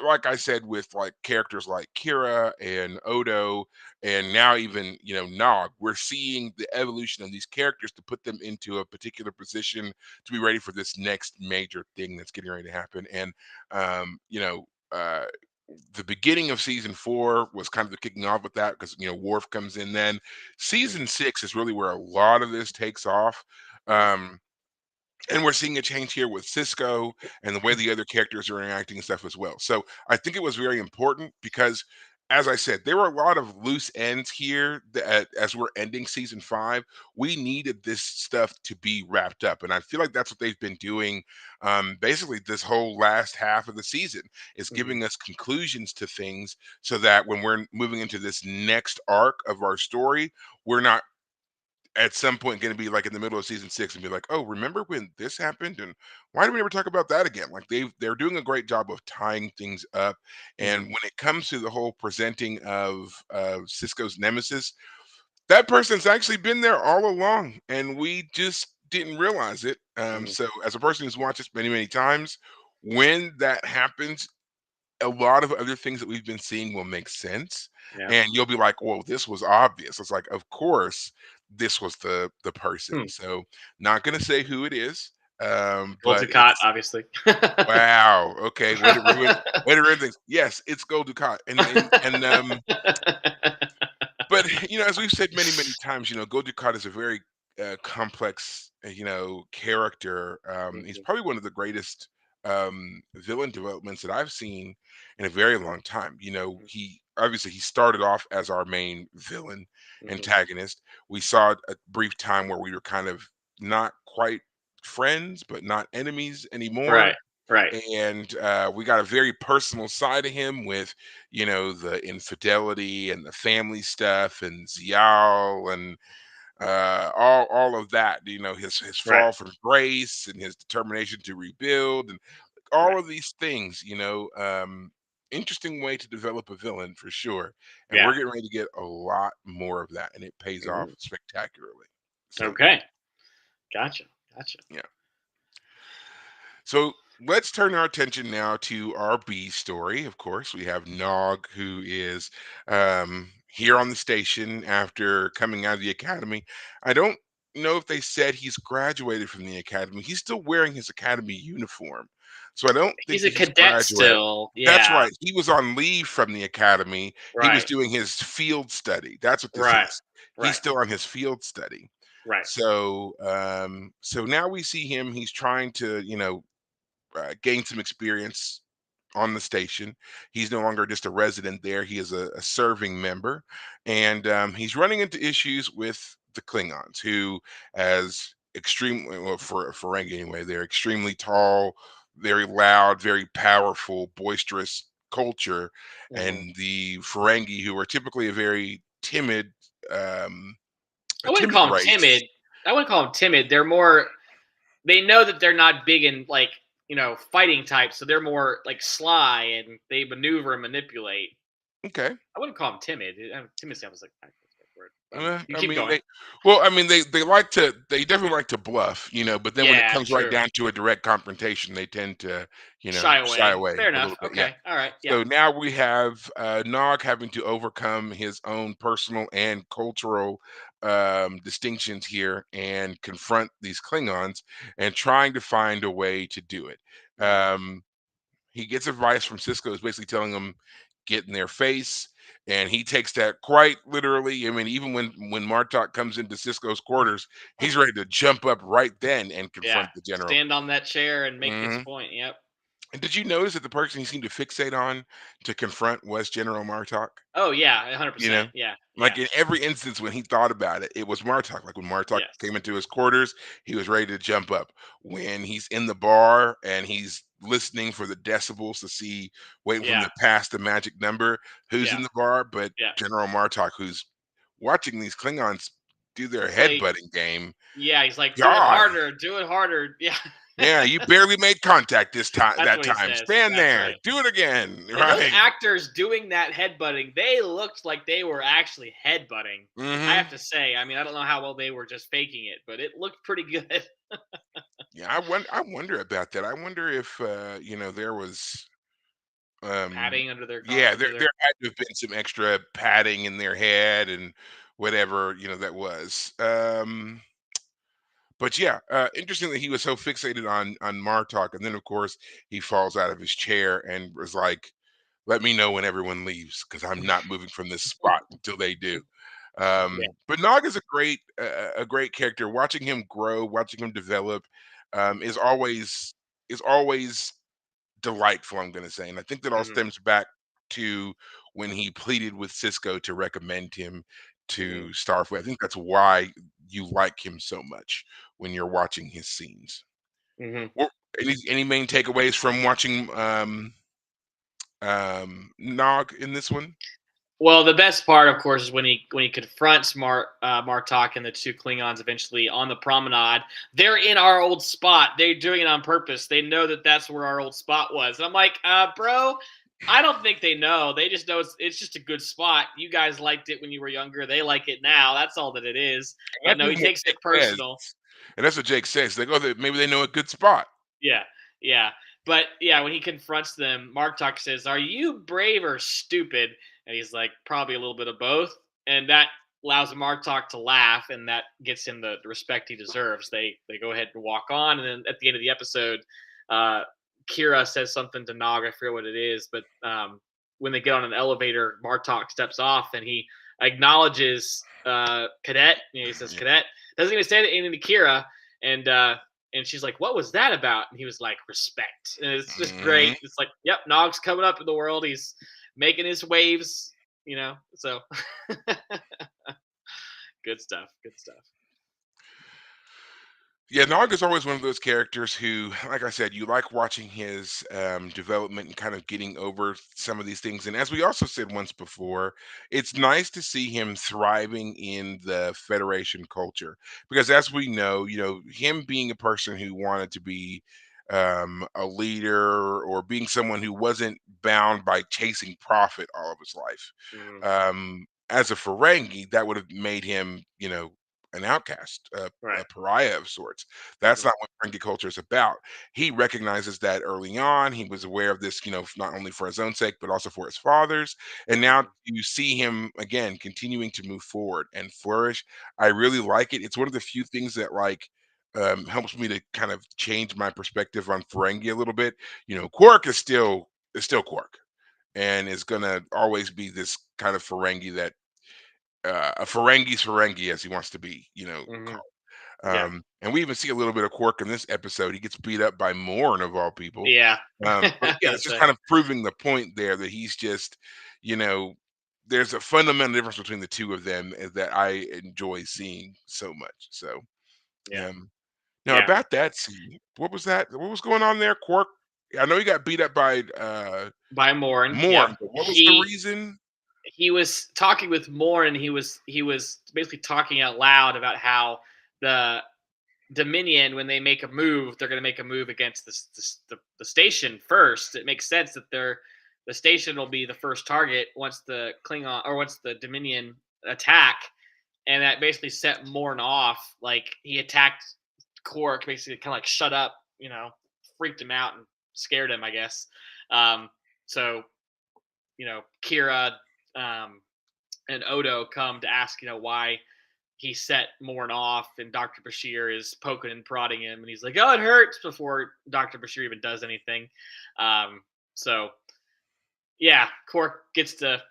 like I said, with like characters like Kira and Odo, and now even Nog, we're seeing the evolution of these characters to put them into a particular position to be ready for this next major thing that's getting ready to happen. And um, you know, uh, the beginning of season 4 was kind of the kicking off with that because Worf comes in. Then season 6 is really where a lot of this takes off. Um, and we're seeing a change here with Cisco and the way the other characters are interacting and stuff as well. So I think it was very important because, as I said, there were a lot of loose ends here that, as we're ending season 5, we needed this stuff to be wrapped up, and I feel like that's what they've been doing. Basically, this whole last half of the season is Hmm. giving us conclusions to things, so that when we're moving into this next arc of our story, we're not at some point going to be like in the middle of season 6 and be like, oh, remember when this happened, and why do we never talk about that again? Like they're doing a great job of tying things up. And Hmm. when it comes to the whole presenting of Cisco's nemesis, that person's actually been there all along, and we just didn't realize it. Hmm. So as a person who's watched this many times, when that happens, a lot of other things that we've been seeing will make sense, Yeah. and you'll be like, "Well, this was obvious." It's like, of course, this was the person. Hmm. So, not gonna say who it is, Gold but Dukat, it's obviously. wow. Okay, way to ruin things. Yes, it's Gul Dukat, but as we've said many times, Gul Dukat is a very complex, character. He's Mhm. probably one of the greatest villain developments that I've seen in a very long time. He started off as our main villain Mhm. antagonist. We saw a brief time where we were kind of not quite friends, but not enemies Right. anymore, Right. and we got a very personal side of him with the infidelity and the family stuff and Zial and all of that, his Right. fall from grace and his determination to rebuild and all Right. of these things. Interesting way to develop a villain for sure, and Yeah. we're getting ready to get a lot more of that, and it pays off Mhm. spectacularly. So Okay. Gotcha. Gotcha. yeah. So let's turn our attention now to our B story. Of course, we have Nog, who is here on the station after coming out of the academy. I don't know if they said he's graduated from the academy. He's still wearing his academy uniform. So I don't think He's a that he's cadet graduated. still. That's Yeah. right. He was on leave from the academy. He was Right. doing his field study. That's what this Right. is. He's Right. still on his field study. Right. So now we see him. He's trying to, gain some experience on the station. He's no longer just a resident there. He is a serving member, and he's running into issues with the Klingons, who, as extremely well for Ferengi anyway, they're extremely tall, very loud, very powerful, boisterous culture, Mhm. and the Ferengi, who are typically um, a I wouldn't timid call him race. timid. I wouldn't call him timid. They're more. They know that they're not big in like fighting types, so they're more like sly and they maneuver and manipulate. Okay. I wouldn't call them timid. Timid sounds like that's the word. You I keep mean, going. they definitely like to bluff, but then when it Yeah, comes right true. down to a direct confrontation, they tend to, Shy shy away. away Fair a enough. little bit. Yeah. Okay. All right. Yeah. So now we have Nog having to overcome his own personal and cultural distinctions here and confront these Klingons and trying to find a way to do it. Mhm. Um, he gets advice from Cisco, who's basically telling him get in their face, and he takes that quite literally. I mean, even when Martok comes into Cisco's quarters, he's ready to jump up right then and Yeah. confront the general. Stand on that chair and make his Hmm. point. Yep. And did you notice that the person he seemed to fixate on to confront was General Martok? Oh yeah, 100%. You know, Yeah. like Yeah. in every instance when he thought about it, it was Martok. Like when Martok Yes. came into his quarters, he was ready to jump up. When he's in the bar and he's listening for the decibels to see, waiting for him Yeah. to pass the magic number, who's Yeah. in the bar? But Yeah. General Martok, who's watching these Klingons do their He's like, headbutting game. yeah, he's like, do it God, harder, do it harder. Yeah. yeah, you barely made contact this time. That's That what he time, says. stand That's there, right. do it again. And those Right. actors doing that headbutting, they looked like they were actually headbutting. I Hmm. have to say, I mean, I don't know how well they were just faking it, but it looked pretty good. Yeah, I wonder about that. I wonder if there was um Padding under their yeah, under there their had to have been some extra padding in their head and whatever, that was. But yeah, interesting that he was so fixated on Martok, and then of course he falls out of his chair and was like, "Let me know when everyone leaves, because I'm not moving from this spot until they do." Yeah. But Nog is a great character. Watching him grow, watching him develop, is always delightful, I'm going to say. And I think that all Mhm. stems back to when he pleaded with Cisco to recommend him Mhm. to Starfleet. I think that's why you like him so much when you're watching his scenes. Mhm. Well, any main takeaways from watching Nog in this one? Well, the best part, of course, is when he confronts Martok and the two Klingons eventually on the promenade. They're in our old spot. They're doing it on purpose. They know that that's where our old spot was. And I'm like, bro, I don't think they know. They just know it's just a good spot. You guys liked it when you were younger. They like it now. That's all that it is. And But that's no, he even what takes it Jake says. personal. And that's what Jake says. Like, oh, maybe they know a good spot. Yeah, yeah. But yeah, when he confronts them, Martok says, "Are you brave or stupid?" And he's like, "Probably a little bit of both." And that allows Martok to laugh, and that gets him the respect he deserves. They go ahead and walk on, and then at the end of the episode, uh, Kira says something to Nog. I forget what it is, but when they get on an elevator, Martok steps off, and he acknowledges Cadet. He says, Yeah. "Cadet." Doesn't even say anything to Kira, and and she's like, "What was that about?" And he was like, "Respect." And it's just great. Mhm. It's like, yep, Nog's coming up in the world. He's making his waves, So good stuff. Good stuff. Yeah, Nog is always one of those characters who, like I said, you like watching his development and kind of getting over some of these things. And as we also said once before, it's nice to see him thriving in the Federation culture because, as we know, him being a person who wanted to be a leader or being someone who wasn't bound by chasing profit all of his life. Mhm. As a Ferengi, that would have made him, an outcast, a Right. pariah of sorts. That's Mhm. not what Ferengi culture is about. He recognizes that early on. He was aware of this, not only for his own sake, but also for his father's. And now Mhm. you see him again continuing to move forward and flourish. I really like it. It's one of the few things that helps me to kind of change my perspective on Ferengi a little bit. Quark is still Quark and is gonna always be this kind of Ferengi that a Ferengi's Ferengi as he wants to be, Mhm. called. Yeah. And we even see a little bit of Quark in this episode. He gets beat up by Morn of all people. Yeah. But I yeah, was it's just say. kind of proving the point there that he's just, you know, there's a fundamental difference between the two of them that I enjoy seeing so much. So, Yeah. now Yeah. about that scene, what was that? What was going on there? Quark, I know he got beat up by By Morin. Yep. Morn, but what was the He reason? he was talking with Morin. He was basically talking out loud about how the Dominion, when they make a move, they're going to make a move against the station first. It makes sense that the station will be the first target once the Klingon or once the Dominion attack, and that basically set Morn off. Like he attacked Quark, basically kind of like shut up, freaked him out and scared him, I guess. So Kira and Odo come to ask, why he set Morn off, and Dr. Bashir is poking and prodding him, and he's like, "Oh, it hurts," before Dr. Bashir even does anything. So yeah, Quark gets to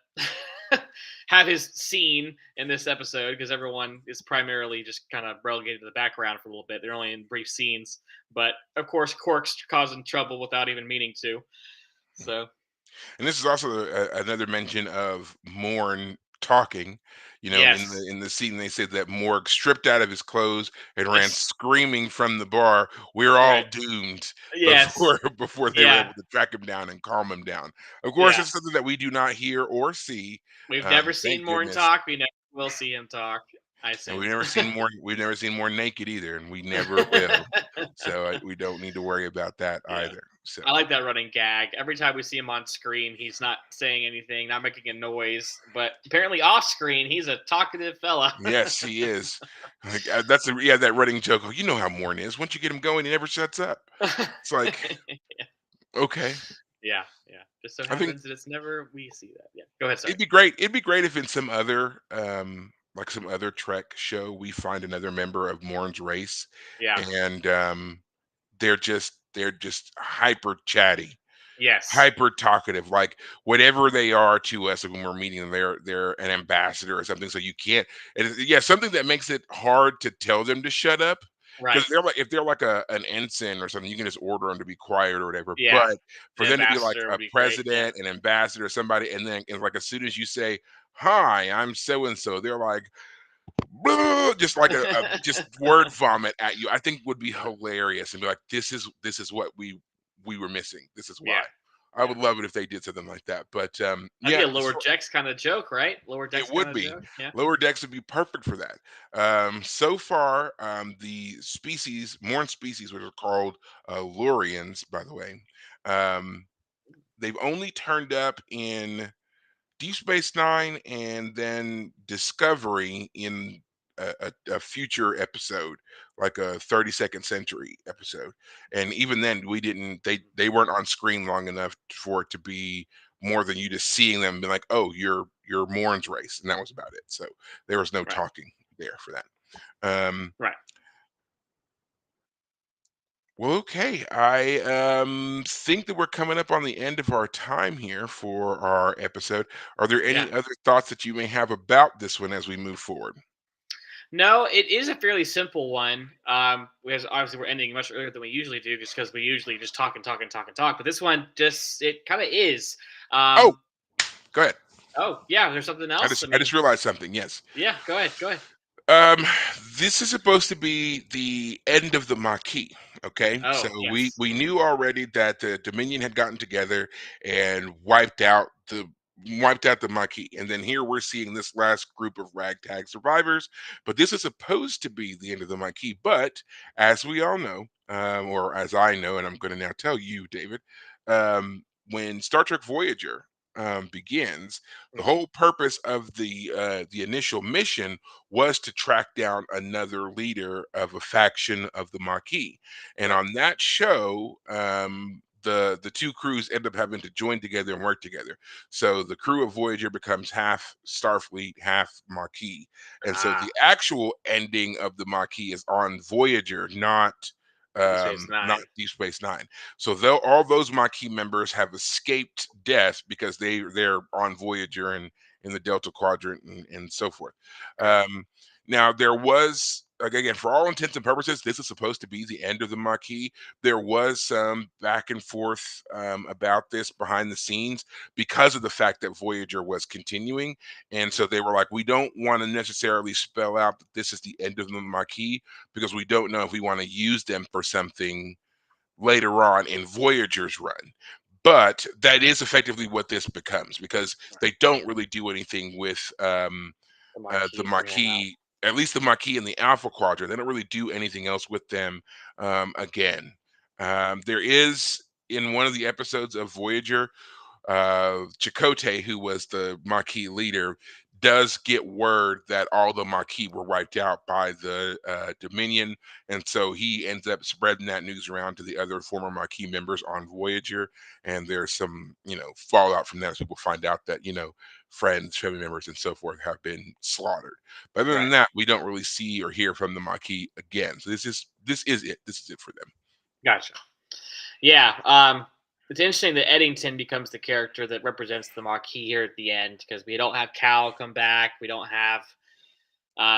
have his scene in this episode because everyone is primarily just kind of relegated to the background for a little bit. They're only in brief scenes, but of course, Quark's causing trouble without even meaning to. So And this is also another mention of Morn talking. yes, In the scene, they said that Morg stripped out of his clothes and ran yes, screaming from the bar. We're all right, doomed yes, before they were yeah, able to track him down and calm him down. Of course, yeah. it's something that we do not hear or see. We've never seen Thank Morn goodness. talk. We never will see him talk. I And assume. we've never seen more naked either, and we never will. So we don't need to worry about that Yeah. either. So I like that running gag. Every time we see him on screen, he's not saying anything, not making a noise. But apparently, off screen, he's a talkative fella. yes, he is. Like that running joke. Oh, you know how Morn is. Once you get him going, he never shuts up. It's like okay. Yeah, yeah. Just so I think happens that it's never we see that. Yeah. Go ahead. Sorry. it'd be great. It'd be great if in some other like some other Trek show we find another member of Morn's race, Yeah. and they're just hyper chatty, Yes. hyper talkative, like whatever they are to us when we're meeting them, they're an ambassador or something. So you can't, yeah, something that makes it hard to tell them to shut up. Because Right. they're like, if they're like an ensign or something, you can just order them to be quiet or whatever. Yeah. But for An them to be like ambassador would a be great. Yeah. president, an ambassador, somebody, and then it's like as soon as you say, "Hi, I'm so and so," they're like, just like a just word vomit at you. I think would be hilarious and be like, this is what we were missing. This is why. Yeah. I Yeah. would love it if they did something like that. But That'd be yeah, a lower so decks kind of joke, right? Lower it decks kind would of be. joke. Yeah. Lower decks would be perfect for that. So far, the species, Morn species, which are called Lurians, by the way, um, they've only turned up in Deep Space Nine and then Discovery in a future episode, like a 32nd Century episode. And even then, we didn't. They weren't on screen long enough for it to be more than you just seeing them and be like, "Oh, you're Morn's race," and that was about it. So there was no Right. talking there for that. Um, Right. well, okay. I think that we're coming up on the end of our time here for our episode. Are there Yeah. any other thoughts that you may have about this one as we move forward? No, it is a fairly simple one. Because obviously we're ending much earlier than we usually do, just because we usually just talk and talk and talk and talk. But this one just it kind of is. Oh, Um, go ahead. oh yeah, there's something I else. just I I mean, just realized something. Yes. yeah, go ahead, go ahead. Um, this is supposed to be the end of the Maquis. Okay, so Oh we yes, we knew already that the Dominion had gotten together and wiped out the Maquis, and then here we're seeing this last group of ragtag survivors. But this is supposed to be the end of the Maquis. But as we all know, or as I know, and I'm going to now tell you, David, when Star Trek Voyager begins, the hmm whole purpose of the initial mission was to track down another leader of a faction of the Maquis. And right. on that show, the two crews end up having to join together and work together. So the crew of Voyager becomes half Starfleet, half Maquis. And so Ah, the actual ending of the Maquis is on Voyager, Deep Space not Nine. Deep Space Nine. So though all those Maquis members have escaped death because they're on Voyager and in the Delta Quadrant and so forth. Right. Now there was, like, again, for all intents and purposes, this is supposed to be the end of the Maquis. There was some back and forth about this behind the scenes because of the fact that Voyager was continuing, and Mhm. so they were like, we don't want to necessarily spell out that this is the end of the Maquis because we don't know if we want to use them for something later on in Voyager's run. But that is effectively what this becomes because Right. they don't really do anything with The the Marquis from then Maquis out. at least the Maquis in the Alpha Quadrant. They don't really do anything else with them again. There is in one of the episodes of Voyager, Chakotay, who was the Maquis leader, does get word that all the Maquis were wiped out by the Dominion, and so he ends up spreading that news around to the other former Maquis members on Voyager. And there's some, fallout from that as people find out that friends, family members, and so forth have been slaughtered. But other than Right. that, we don't really see or hear from the Maquis again. So this is it. This is it for them. Gotcha. Yeah. It's interesting that Eddington becomes the character that represents the Marquis here at the end because we don't have Cal come back. We don't have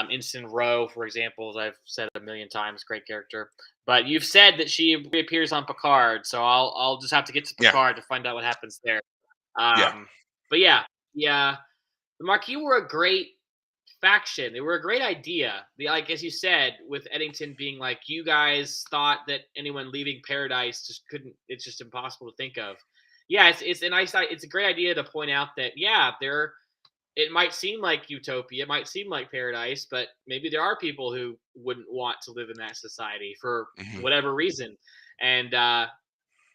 Instant Row, for example, as I've said a million times, great character. But you've said that she reappears on Picard, so I'll just have to get to Yeah, Picard to find out what happens there. yeah. But yeah, yeah, the Marquis were a great faction. They were a great idea. Like as you said, with Eddington being like, you guys thought that anyone leaving Paradise just couldn't. It's just impossible to think of. Yeah, it's a nice. It's a great idea to point out that yeah, there. It might seem like utopia, it might seem like paradise, but maybe there are people who wouldn't want to live in that society for Hmm. whatever reason. And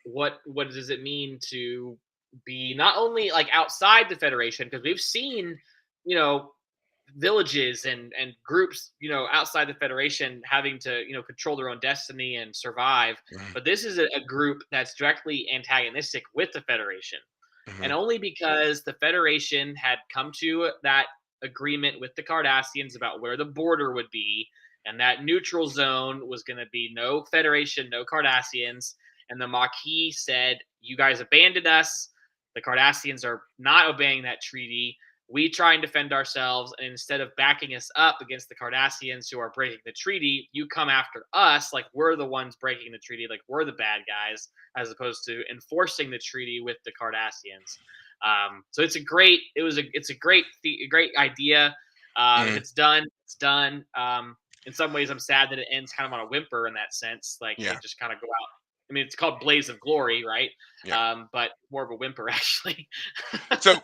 what does it mean to be not only like outside the Federation, because we've seen, you know, villages and groups, outside the Federation having to, control their own destiny and survive. Hmm. But this is a group that's directly antagonistic with the Federation, Hmm. and only because the Federation had come to that agreement with the Cardassians about where the border would be, and that neutral zone was going to be no Federation, no Cardassians. And the Maquis said, "You guys abandoned us. The Cardassians are not obeying that treaty. We try and defend ourselves, and instead of backing us up against the Cardassians who are breaking the treaty, you come after us like we're the ones breaking the treaty, like we're the bad guys, as opposed to enforcing the treaty with the Cardassians." So it's a great idea. If Hmm. it's done, it's done. In some ways, I'm sad that it ends kind of on a whimper in that sense. Like they Yeah, just kind of go out. I mean, it's called Blaze of Glory, right? yeah. But more of a whimper actually. So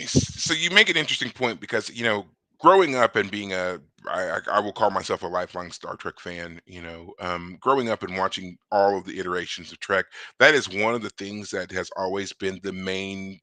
So, So you make an interesting point because growing up and being I will call myself a lifelong Star Trek fan. Growing up and watching all of the iterations of Trek, that is one of the things that has always been the main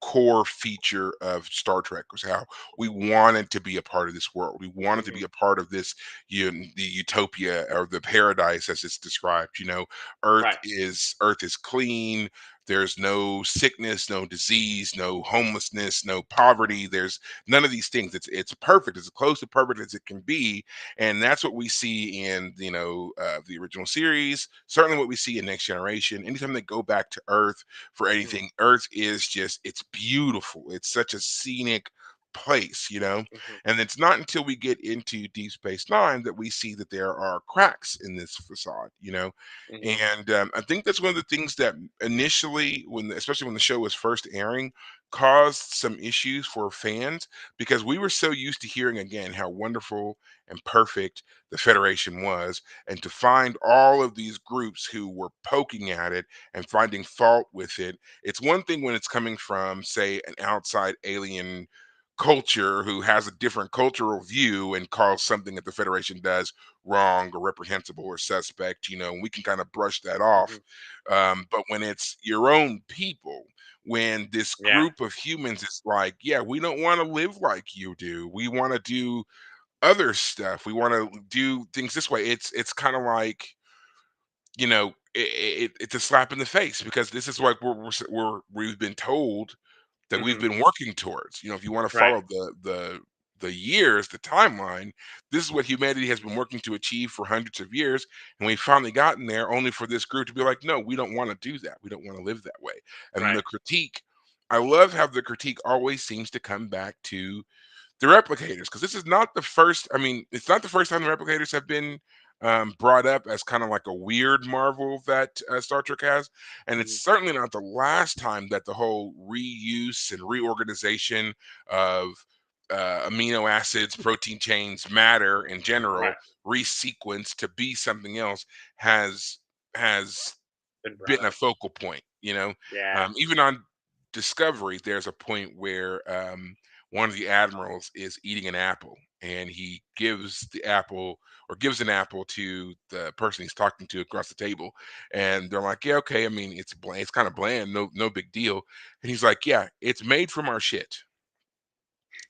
core feature of Star Trek was how we wanted to be a part of this world. We wanted to mhm, be a part of this, the utopia or the paradise as it's described. right. Earth is clean. There's no sickness, no disease, no homelessness, no poverty. There's none of these things. It's perfect. It's as close to perfect as it can be, and that's what we see in the original series. Certainly, what we see in Next Generation. Anytime they go back to Earth for Mhm, anything, Earth is just it's beautiful. It's such a scenic place. mhm, And it's not until we get into Deep Space Nine that we see that there are cracks in this facade. mhm, And I think that's one of the things that initially, especially when the show was first airing, caused some issues for fans because we were so used to hearing again how wonderful and perfect the Federation was, and to find all of these groups who were poking at it and finding fault with it. It's one thing when it's coming from, say, an outside alien culture who has a different cultural view and calls something that the Federation does wrong or reprehensible or suspect, and we can kind of brush that mhm. off. But when it's your own people, when this Yeah. group of humans is like, yeah, we don't want to live like you do. We want to do other stuff. We want to do things this way. It's kind of like, it's a slap in the face because this is like we've been told that we've Mhm. been working towards. If you want to Right. follow the years, the timeline, this is what humanity has been working to achieve for hundreds of years, and we finally gotten there. Only for this group to be like, no, we don't want to do that. We don't want to live that way. And Right. the critique, I love how the critique always seems to come back to the replicators, because this is not the first. I mean, it's not the first time the replicators have been brought up as kind of like a weird marvel that Star Trek has, and it's Mhm. certainly not the last time that the whole reuse and reorganization of amino acids, protein chains, matter in Right. general, resequenced to be something else has Been brought been a up. focal point. Yeah. Even on Discovery, there's a point where one of the admirals is eating an apple, and he gives the apple or gives an apple to the person he's talking to across the table, and they're like, "Yeah, okay. I mean, it's bland. It's kind of bland. No big deal." And he's like, "Yeah, it's made from our shit."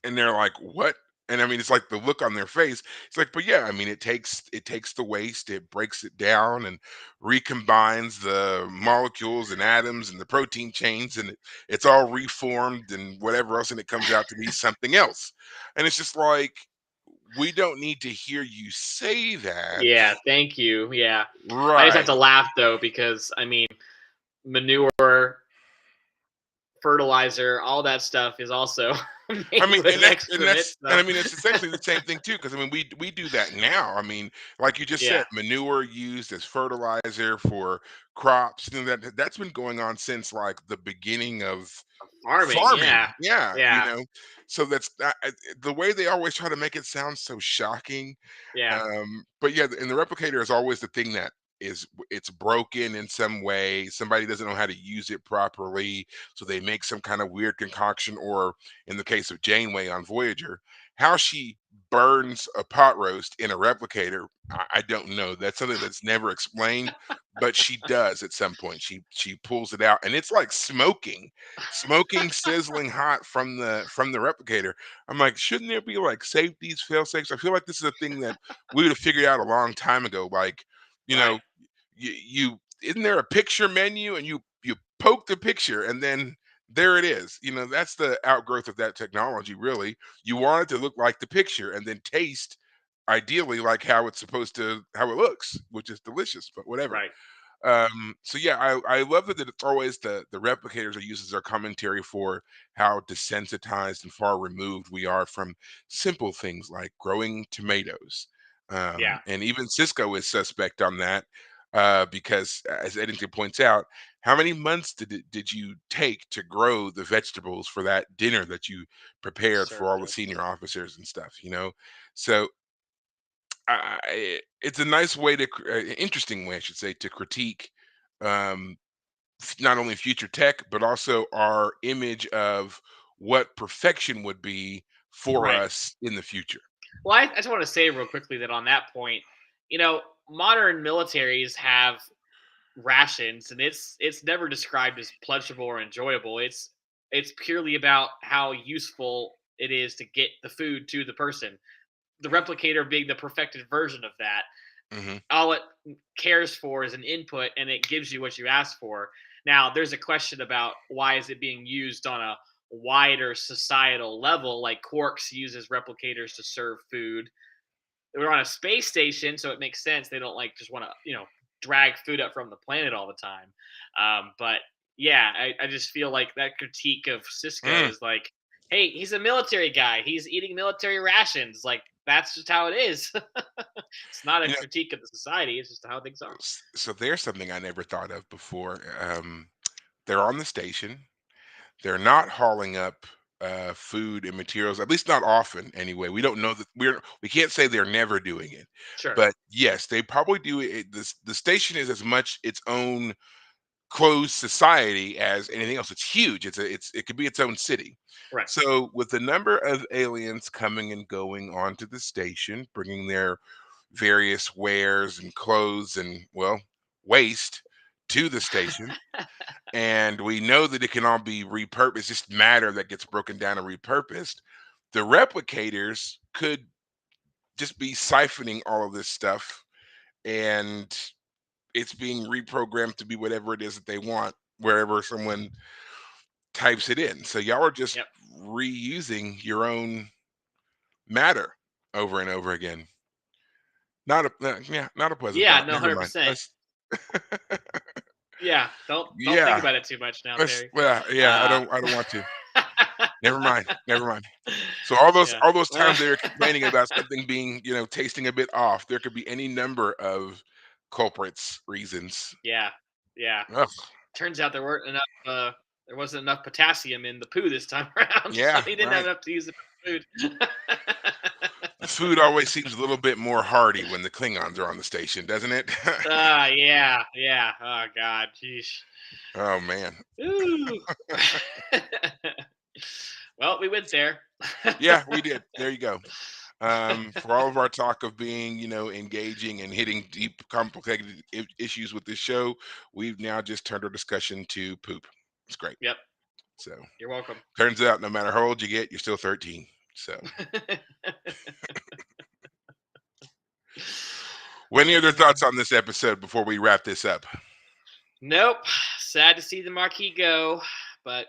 And they're like, "What?" And I mean, it's like the look on their face. It's like, but yeah, I mean, it takes the waste, it breaks it down, and recombines the molecules and atoms and the protein chains, and it's all reformed and whatever else, and it comes out to be something else. And it's just like, we don't need to hear you say that, Yeah, thank you. Yeah. I just have to right? laugh though because I mean, manure, fertilizer, all that stuff is also I made mean, with and that's and excrement. that's and So I mean, it's essentially the same thing too, because I mean, we do that now. I mean, like you just said, yeah, manure used as fertilizer for crops, and that's been going on since like the beginning of farming. farming. Yeah, Yeah, yeah, so the way they always try to make it sound so shocking. yeah. But yeah, and the replicator is always the thing that it's broken in some way. Somebody doesn't know how to use it properly, so they make some kind of weird concoction. Or in the case of Janeway on Voyager, how she burns a pot roast in a replicator, I don't know. That's something that's never explained, but she does at some point. She pulls it out, and it's like smoking, sizzling hot from the replicator. I'm like, shouldn't there be like safeties, fail safes? I feel like this is a thing that we would have figured out a long time ago. Like, you Right, know, you isn't there a picture menu, and you poke the picture, and then there it is. That's the outgrowth of that technology, really. You want it to look like the picture and then taste ideally like how it looks, which is delicious, but whatever. right. So yeah, I love that it's always the replicators are used as their commentary for how desensitized and far removed we are from simple things like growing tomatoes. Yeah, And even Cisco is suspect on that, because as Eddington points out, how many months did you take to grow the vegetables for that dinner that you prepared for served all the us. senior officers and stuff? So it's a nice way interesting way, I should say, to critique, um, not only future tech but also our image of what perfection would be for Right. us in the future. Well, I just want to say real quickly that on that point, you know, modern militaries have rations, and it's never described as pleasurable or enjoyable. It's purely about how useful it is to get the food to the person. The replicator being the perfected version of that. Hmm. All it cares for is an input, and it gives you what you ask for. Now, there's a question about why is it being used on a wider societal level, like Quarks uses replicators to serve food. We're on a space station, so it makes sense. They don't like just want to, drag food up from the planet all the time. But yeah, I just feel like that critique of Cisco Mm. is like, hey, he's a military guy. He's eating military rations. Like that's just how it is. It's not a You know, critique of the society. It's just how things are. so there's something I never thought of before. They're on the station. They're not hauling up food and materials, at least not often anyway. We don't know that we can't say they're never doing it. Sure. But yes, they probably do it. The station is as much its own closed society as anything else. It's huge. It could be its own city. Right. So with the number of aliens coming and going onto the station, bringing their various wares and clothes and, well, waste to the station, and we know that it can all be repurposed, it's just matter that gets broken down and repurposed. The replicators could just be siphoning all of this stuff, and it's being reprogrammed to be whatever it is that they want wherever someone types it in. So y'all are just Yep. reusing your own matter over and over again. Not a pleasant Yeah. thought. No. Never Hundred mind. percent. Yeah. Don't think Yeah. about it too much now, Let's Terry. well, yeah, Uh, I don't want to. Never mind. Never mind. So all those yeah. all those times they were complaining about something being, tasting a bit off, there could be any number of culprits, reasons. Yeah. Yeah. Ugh. Turns out there wasn't enough potassium in the poo this time around, so Yeah, he didn't have right. enough to use the food. The food always seems a little bit more hearty when the Klingons are on the station, doesn't it? Yeah, yeah. Oh god, jeez. Oh man. Ooh. Well, we went there. Yeah, we did. There you go. For all of our talk of being, engaging and hitting deep, complicated issues with this show, we've now just turned our discussion to poop. It's great. Yep. So You're welcome. turns out, no matter how old you get, you're still 13. So, any other thoughts on this episode before we wrap this up? Nope. Sad to see the Marquis go, but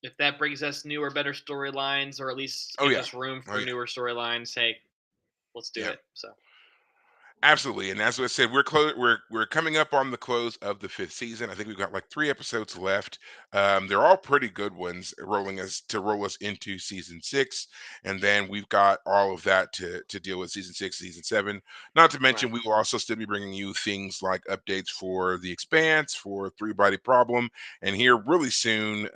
if that brings us newer, better storylines, or at least Oh gives yeah, us room oh for yeah, newer storylines, hey, let's do yeah. it. So Absolutely, and as I said, we're coming up on the close of the fifth season. I think we've got like 3 episodes left. They're all pretty good ones, roll us into season six, and then we've got all of that to deal with season six, season seven. Not to right, mention, we will also still be bringing you things like updates for the Expanse, for Three Body Problem, and here really soon,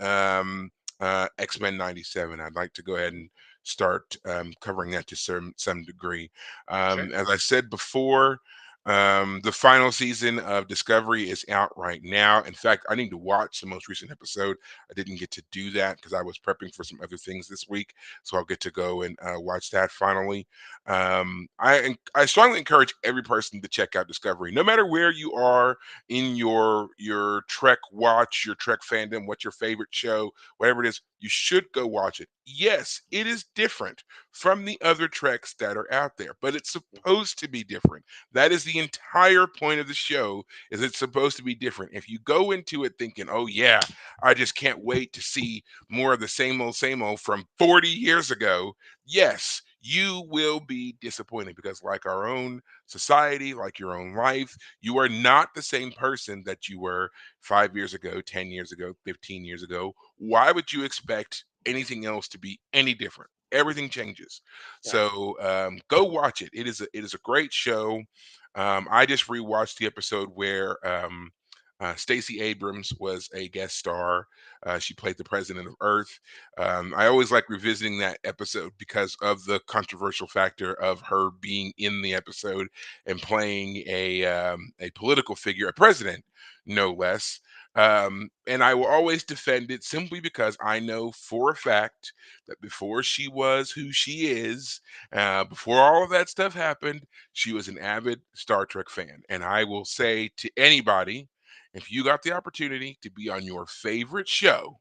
X-Men '97. I'd like to go ahead and start covering that to some degree. sure, As I said before, the final season of Discovery is out right now. In fact, I need to watch the most recent episode. I didn't get to do that because I was prepping for some other things this week, so I'll get to go and watch that finally. I strongly encourage every person to check out Discovery, no matter where you are in your Trek watch, your Trek fandom, what's your favorite show, whatever it is. You should go watch it. Yes, it is different from the other Treks that are out there, but it's supposed to be different. That is the entire point of the show, is it's supposed to be different. If you go into it thinking, "Oh yeah, I just can't wait to see more of the same old from 40 years ago," yes, you will be disappointed because like our own society, like your own life, you are not the same person that you were 5 years ago, 10 years ago, 15 years ago. Why would you expect anything else to be any different? Everything changes. right, So go watch it. It is a great show. I just rewatched the episode where Stacey Abrams was a guest star. She played the president of Earth. I always like revisiting that episode because of the controversial factor of her being in the episode and playing a political figure, a president, no less. And I will always defend it simply because I know for a fact that before she was who she is, before all of that stuff happened, she was an avid Star Trek fan. And I will say to anybody, if you got the opportunity to be on your favorite show,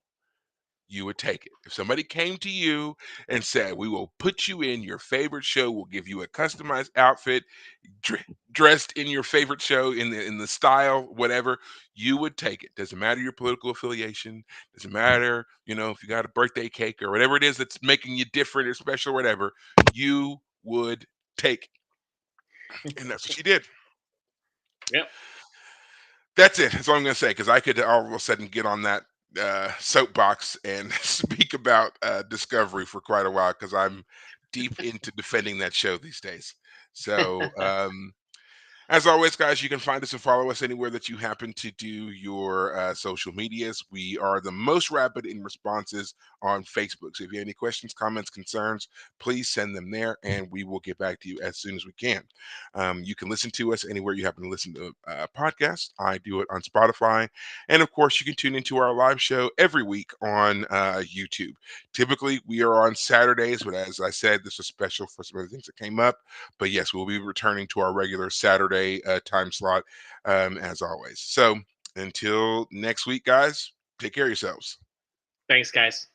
you would take it. If somebody came to you and said, "We will put you in your favorite show, we'll give you a customized outfit, dressed in your favorite show in the style, whatever," you would take it. Doesn't matter your political affiliation. Doesn't matter, if you got a birthday cake or whatever it is that's making you different or special or whatever. You would take it, and that's what she did. yep. That's it. That's all I'm going to say because I could all of a sudden get on that soapbox and speak about Discovery for quite a while because I'm deep into defending that show these days. So, as always, guys, you can find us and follow us anywhere that you happen to do your social medias. We are the most rapid in responses on Facebook. So if you have any questions, comments, concerns, please send them there and we will get back to you as soon as we can. You can listen to us anywhere you happen to listen to podcasts. I do it on Spotify. And of course, you can tune into our live show every week on YouTube. Typically, we are on Saturdays, but as I said, this is special for some of the things that came up. But yes, we'll be returning to our regular Saturday time slot as always. So until next week, guys, take care of yourselves. Thanks, guys.